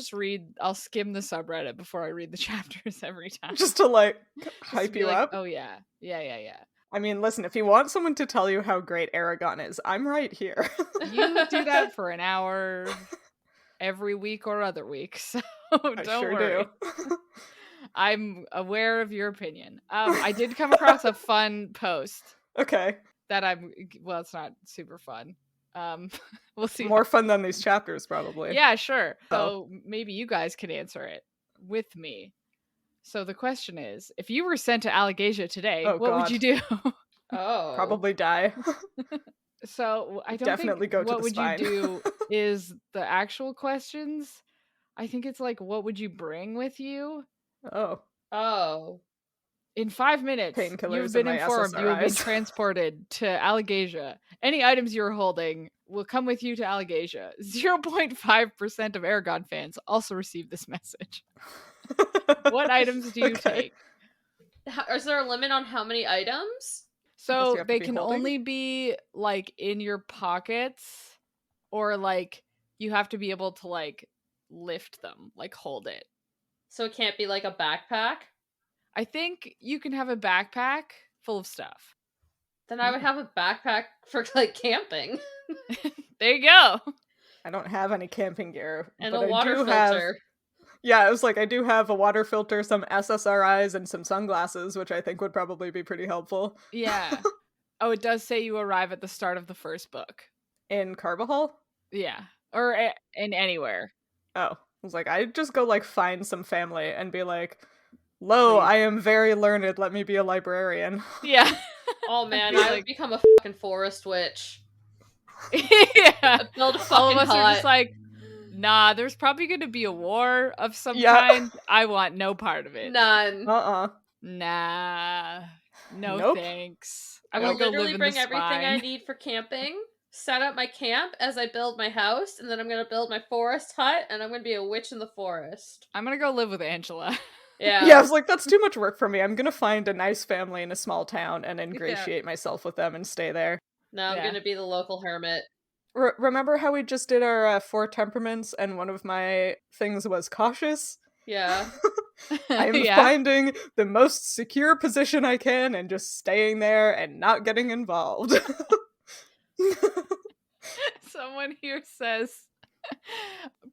skim the subreddit before I read the chapters every time. Just to like Just to hype be you like, up. oh yeah. Yeah. I mean, listen, if you want someone to tell you how great Aragon is, I'm right here. You do that for an hour every week or other week, so don't sure worry. do. I'm aware of your opinion. I did come across a fun post Okay. that it's not super fun. We'll see. More fun than these chapters, probably. Yeah, sure. Oh. So maybe you guys can answer it with me. So the question is, if you were sent to Alagasia today, Oh, what would God. you do? Oh. Probably die. So I don't Definitely think go to what the would spine. you do is the actual questions. I think it's like, what would you bring with you? Oh. In 5 minutes, Painkillers you've been and my informed you have been SSRIs. transported to Alagasia. Any items you're holding will come with you to Alagasia. 0.5% of Aragon fans also received this message. What items do you take? Is there a limit on how many items? So you have to they be can holding? only be like in your pockets, or like you have to be able to like lift them, like hold it. So it can't be like a backpack? I think you can have a backpack full of stuff. Then I would have a backpack for like camping. There you go. I don't have any camping gear. And but a water filter. Yeah, I was like, I do have a water filter, some SSRIs, and some sunglasses, which I think would probably be pretty helpful. Yeah. Oh, it does say you arrive at the start of the first book. In Carbajal? Yeah. Or in anywhere. Oh. I was like, I'd just go like find some family and be like, lo, Please. I am very learned, let me be a librarian. Yeah. Oh man, Be I would like- become a fucking forest witch. Yeah. Build a All of fucking us are hut. just like, nah, there's probably going to be a war of some Yeah. kind. I want no part of it. None. Nah. No Nope. thanks. I wanna will go live literally in bring the everything I spine. need for camping, set up my camp as I build my house, and then I'm gonna build my forest hut, and I'm gonna be a witch in the forest. I'm going to go live with Angela. Yeah. Yeah, I was like, that's too much work for me. I'm gonna find a nice family in a small town and ingratiate myself with them and stay there. No, I'm Yeah. gonna be the local hermit. Remember how we just did our 4 temperaments and one of my things was cautious? Yeah. I'm Yeah. finding the most secure position I can and just staying there and not getting involved. Someone here says,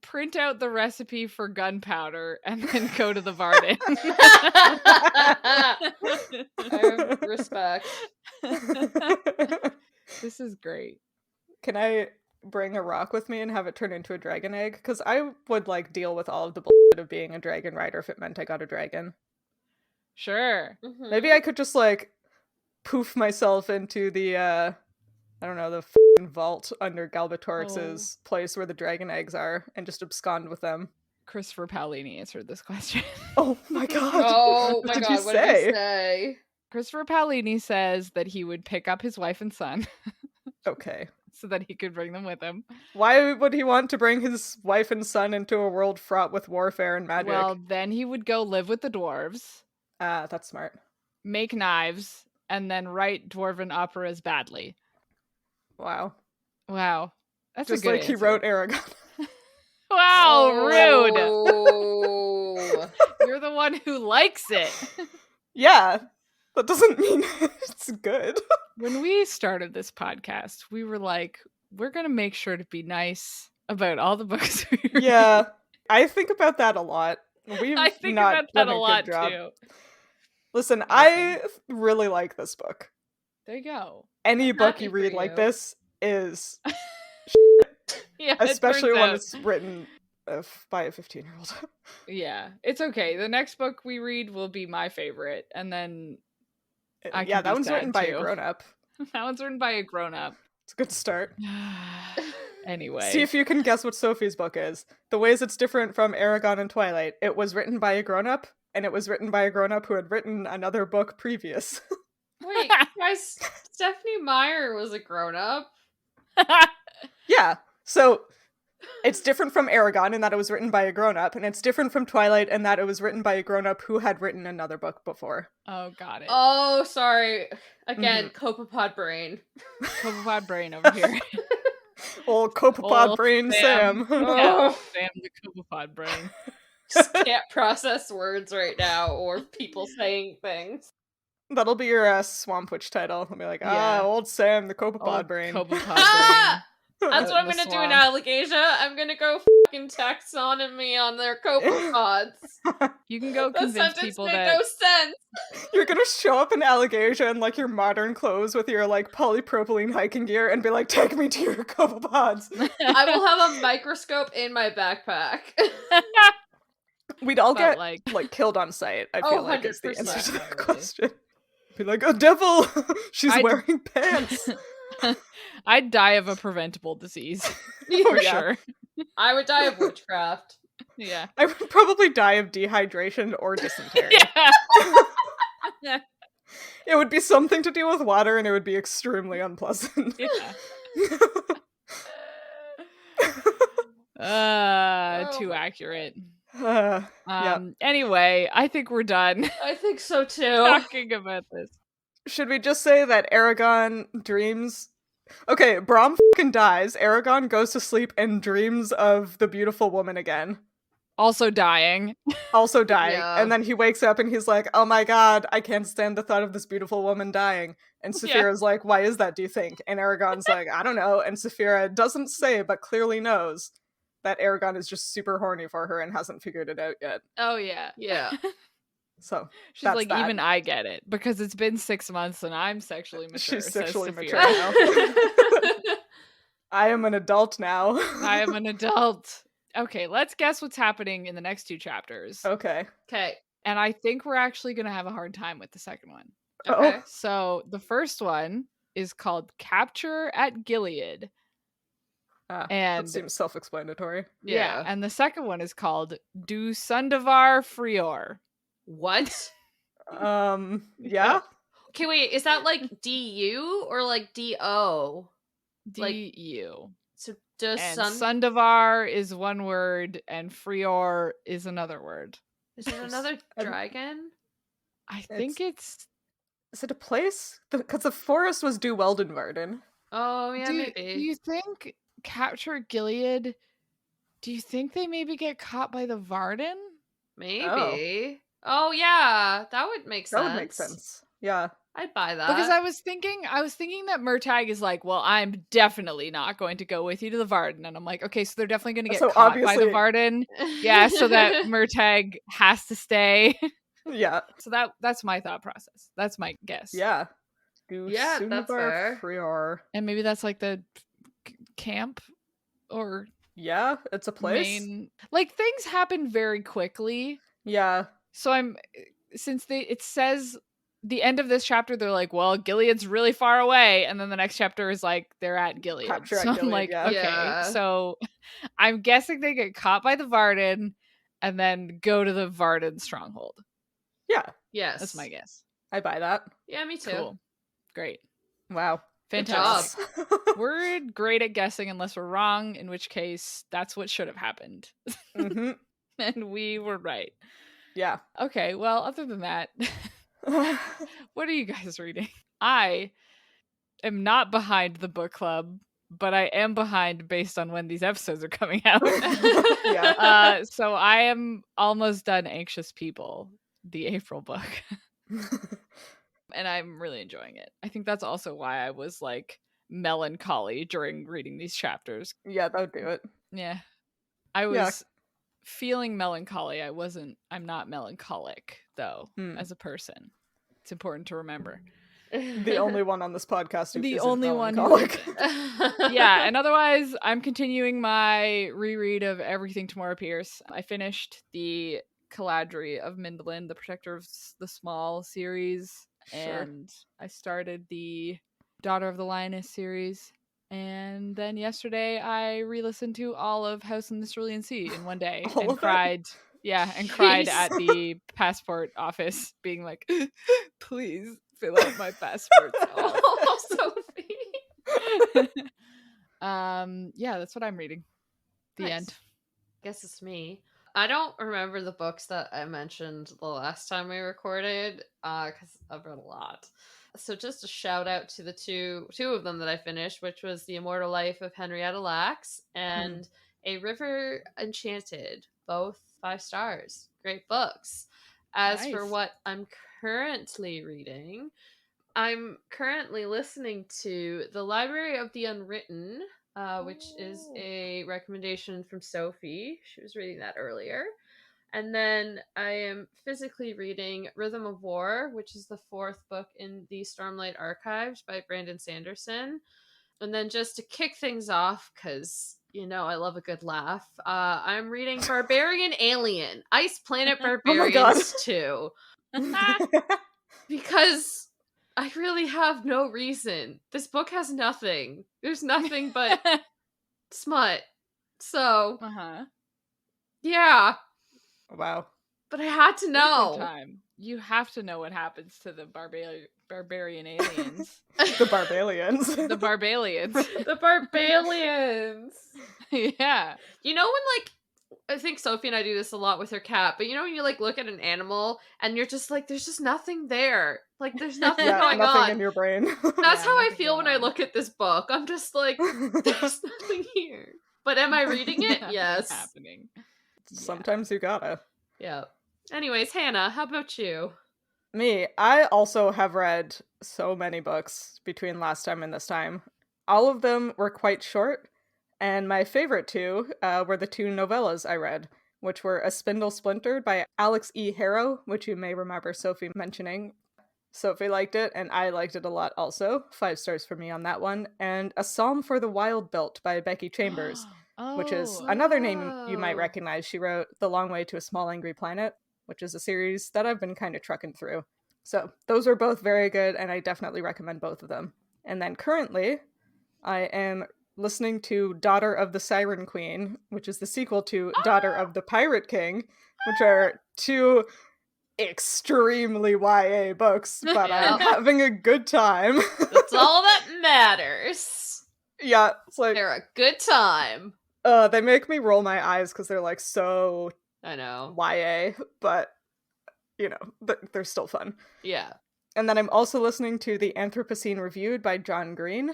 print out the recipe for gunpowder and then go to the Varden. I respect. This is great. Can I bring a rock with me and have it turn into a dragon egg? Because I would like deal with all of the bullshit of being a dragon rider if it meant I got a dragon. Sure. Mhm. Maybe I could just like poof myself into the I don't know, the f***ing vault under Galbatorix's place where the dragon eggs are and just abscond with them. Christopher Paolini answered this question. Oh my god. Oh What my did god, you what did say? he say? Christopher Paolini says that he would pick up his wife and son Okay. so that he could bring them with him. Why would he want to bring his wife and son into a world fraught with warfare and magic? Well, then he would go live with the dwarves, That's smart. make knives, and then write dwarven operas badly. Wow. Wow. That's Just a good like he answer. wrote Aragon. Wow, rude. Oh. You're the one who likes it. Yeah. That doesn't mean it's good. When we started this podcast, we were like, we're going to make sure to be nice about all the books we read. Yeah, I think about that a lot. We've I think not about that done a a lot good job. too. Listen, Listen. I really like this book. There you go. Any I'm book happy you for read like you. this is, Yeah, especially it turns when out. it's written by a 15-year-old. Yeah, it's okay. The next book we read will be my favorite, and then I Yeah, can that be one's written sad, by too. a grown-up. That one's written by a grown-up. It's a good start. Anyway. See if you can guess what Sophie's book is. The ways it's different from Aragon and Twilight. It was written by a grown-up, and it was written by a grown-up who had written another book previous. Wait, guys, Stephanie Meyer was a grown-up. Yeah, so it's different from Aragon in that it was written by a grown-up, and it's different from Twilight in that it was written by a grown-up who had written another book before. Oh, got it. Oh, sorry. Again, copepod brain. Copepod brain over here. Old copepod Old brain Sam. Yeah, Oh. Sam the copepod brain. Just can't process words right now or people saying things. That'll be your Swamp Witch title. I'll be like, Yeah. old Sam the copepod Old brain. Copepod Ah! brain. That's what I'm The gonna do in swamp. Allegasia. I'm gonna go fucking taxonomy on their copepods. You can go The convince sentence people made that no sense. You're gonna show up in Allegasia in like your modern clothes with your like polypropylene hiking gear and be like, take me to your copepods. I will have a microscope in my backpack. We'd all But, get like- killed on sight, I Oh, feel like is the 100%. answer to that Definitely. question. Be like, a devil! She's I'd- wearing pants! I'd die of a preventable disease. Oh, For yeah. sure. I would die of witchcraft. Yeah. I would probably die of dehydration or dysentery. Yeah. It would be something to do with water and it would be extremely unpleasant. Yeah. Oh Too my accurate. Yeah. Anyway, I think we're done I think so too. talking about this. Should we just say that Aragon dreams? Okay, Brom fucking dies. Aragon goes to sleep and dreams of the beautiful woman again. Also dying. Also dying. Yeah. And then he wakes up and he's like, oh my god, I can't stand the thought of this beautiful woman dying. And Yeah. Saphira's like, why is that, do you think? And Aragon's like, I don't know. And Saphira doesn't say, but clearly knows that Aragon is just super horny for her and hasn't figured it out yet. Oh yeah. Yeah. So She's that's like, that. even I get it because it's been 6 months and I'm sexually mature. She's says sexually Saphira. mature now. I am an adult now. I am an adult. Okay, let's guess what's happening in the next 2 chapters. Okay. Okay. And I think we're actually going to have a hard time with the second one. Okay. So the first one is called Capture at Gilead. And that seems self-explanatory. yeah, Yeah. and the second one is called Du Sundavar Frior. What? Yeah? Okay, wait, is that like DU or like DO? Like- D-U. So does And sun Sundavar is one word and Frior is another word. is it another I'm- dragon? I think it's Is it a place? Because the forest was Du Weldenvarden. Oh yeah, do maybe. you think Capture Gilead, do you think they maybe get caught by the Varden? Maybe. Oh yeah, that would make sense. That would make sense. Yeah. I'd buy that. Because I was thinking that Murtagh is like, well, I'm definitely not going to go with you to the Varden. And I'm like, okay, so they're definitely going to get So caught by the obviously- Varden. Yeah, so that Murtagh has to stay. Yeah. So that's my thought process. That's my guess. Yeah. Du Yeah, that's Sundavar fair. Frior. And maybe that's like the camp or Yeah, it's a place. main. Like things happen very quickly. Yeah. So it says the end of this chapter, they're like, well, Gilead's really far away. And then the next chapter is like, they're at Gilead. Capture at So I'm Gilead, like, yeah. okay. Yeah. So I'm guessing they get caught by the Varden and then go to the Varden stronghold. Yeah. yes. That's my guess. I buy that. Yeah, me too. Cool. Great. Wow. Good Fantastic. job. We're great at guessing unless we're wrong, in which case that's what should have happened. hmm And we were right. Yeah. Okay, well, other than that, what are you guys reading? I am not behind the book club, but I am behind based on when these episodes are coming out. Yeah. So I am almost done Anxious People, the April book. And I'm really enjoying it. I think that's also why I was like melancholy during reading these chapters. Yeah, that would do it. Yeah. I was feeling melancholy. I'm not melancholic, though, as a person. It's important to remember. The only one on this podcast who The isn't only one who melancholic. Yeah, and otherwise, I'm continuing my reread of Everything Tamora Pierce. I finished the Caladri of Mindlin, the Protector of the Small series, and I started the Daughter of the Lioness series. And then yesterday, I re-listened to all of House in the Cerulean Sea in one day and cried. Yeah, and cried at the passport office, being like, "Please fill out my passport." Oh, Sophie. Yeah, that's what I'm reading. The end. Guess it's me. I don't remember the books that I mentioned the last time we recorded, because I've read a lot. So just a shout out to the two of them that I finished, which was The Immortal Life of Henrietta Lacks and A River Enchanted, both 5 stars. Great books. As for what I'm currently reading, I'm currently listening to The Library of the Unwritten, which is a recommendation from Sophie. She was reading that earlier. And then I am physically reading Rhythm of War, which is the 4th book in the Stormlight Archives by Brandon Sanderson. And then just to kick things off, because, I love a good laugh, I'm reading Barbarian Alien, Ice Planet Barbarians 2. Because I really have no reason. This book has nothing. There's nothing but smut. So, yeah. Wow. But I had to know. Time. You have to know what happens to the barbarian aliens. The Barbalians. The Barbalians. The Barbalians. Yeah. You know when, I think Sophie and I do this a lot with her cat, but when you, look at an animal and you're just like, there's just nothing there. There's nothing going nothing on. in your brain. That's how I feel when I look at this book. I'm just like, there's nothing here. But am I reading it? Yes. Happening. Sometimes you gotta. Yeah. Anyways, Hannah, how about you? Me, I also have read so many books between last time and this time. All of them were quite short, and my favorite 2 were the 2 novellas I read, which were A Spindle Splintered by Alex E. Harrow, which you may remember Sophie mentioning. Sophie liked it, and I liked it a lot also. 5 stars for me on that one. And A Psalm for the Wild Built by Becky Chambers, which is another name you might recognize. She wrote The Long Way to a Small Angry Planet, which is a series that I've been kind of trucking through. So those are both very good, and I definitely recommend both of them. And then currently, I am listening to Daughter of the Siren Queen, which is the sequel to Daughter of the Pirate King, which are 2 extremely YA books, but I'm having a good time. That's all that matters. Yeah, it's like they're a good time. They make me roll my eyes because they're so I know YA, but they're still fun. Yeah. And then I'm also listening to The Anthropocene Reviewed by John Green.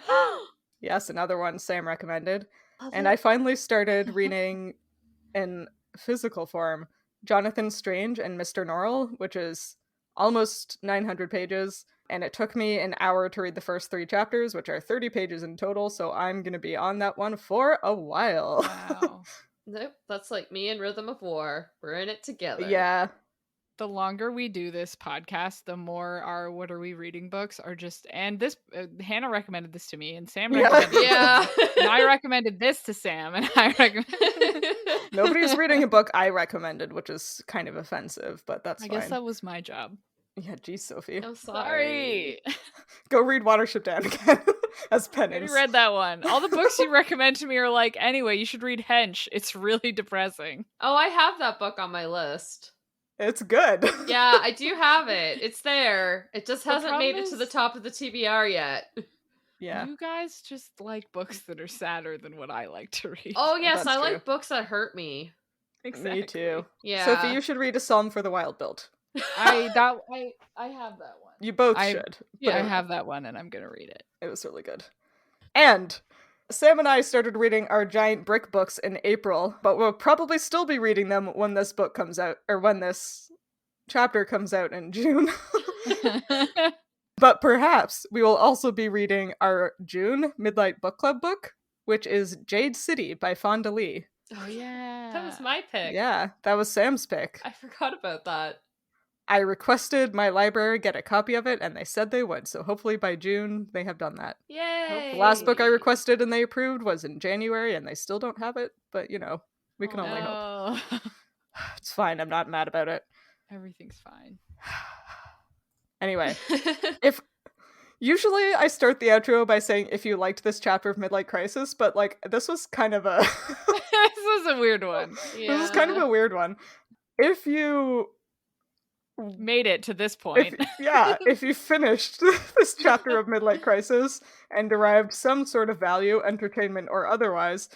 Yes, another one Sam recommended. And I finally started reading in physical form Jonathan Strange and Mr. Norrell, which is almost 900 pages. And it took me an hour to read the first 3 chapters, which are 30 pages in total. So I'm going to be on that one for a while. Wow. Nope, that's like me and Rhythm of War. We're in it together. Yeah. The longer we do this podcast, the more our What Are We Reading books are just, and this, Hannah recommended this to me, and Sam recommended it. And I recommended this to Sam, and I recommended Nobody's reading a book I recommended, which is kind of offensive, but that's fine. I guess that was my job. Yeah, geez, Sophie. I'm sorry. Go read Watership Down again as penance. I read that one. All the books you recommend to me are like, anyway, you should read Hench. It's really depressing. Oh, I have that book on my list. It's good. Yeah, I do have it. It's there. It just hasn't made it to the top of the TBR yet. Yeah. You guys just like books that are sadder than what I like to read. Oh, yes, That's I true. like books that hurt me. Exactly. Me too. Yeah. Sophie, you should read A Psalm for the Wild Built. I have that one. You both should. Yeah, I have that one, and I'm gonna read it. It was really good. And Sam and I started reading our giant brick books in April, but we'll probably still be reading them when this book comes out, or when this chapter comes out in June. But perhaps we will also be reading our June Midlight Book Club book, which is Jade City by Fonda Lee. Oh yeah. That was my pick. Yeah, that was Sam's pick. I forgot about that. I requested my library get a copy of it, and they said they would, so hopefully by June they have done that. Yay! The last book I requested and they approved was in January, and they still don't have it, but we can only hope. It's fine, I'm not mad about it. Everything's fine. Anyway, usually I start the outro by saying if you liked this chapter of Midlight Crisis, but this was kind of a This was a weird one. Yeah. This is kind of a weird one. If you made it to this point. If you finished this chapter of Midlight Crisis and derived some sort of value, entertainment or otherwise,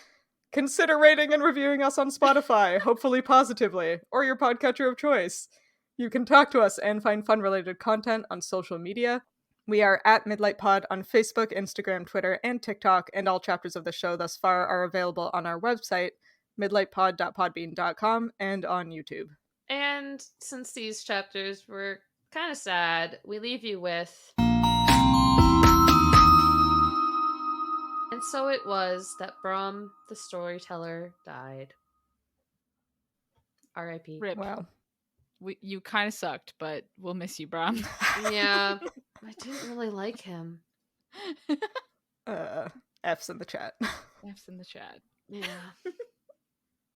consider rating and reviewing us on Spotify, hopefully positively, or your podcatcher of choice. You can talk to us and find fun-related content on social media. We are at Midlight Pod on Facebook, Instagram, Twitter, and TikTok, and all chapters of the show thus far are available on our website, midlightpod.podbean.com, and on YouTube. And since these chapters were kind of sad, we leave you with... And so it was that Brom, the storyteller, died. R.I.P. Rip. Wow. You kind of sucked, but we'll miss you, Brom. Yeah, I didn't really like him. F's in the chat. F's in the chat. Yeah.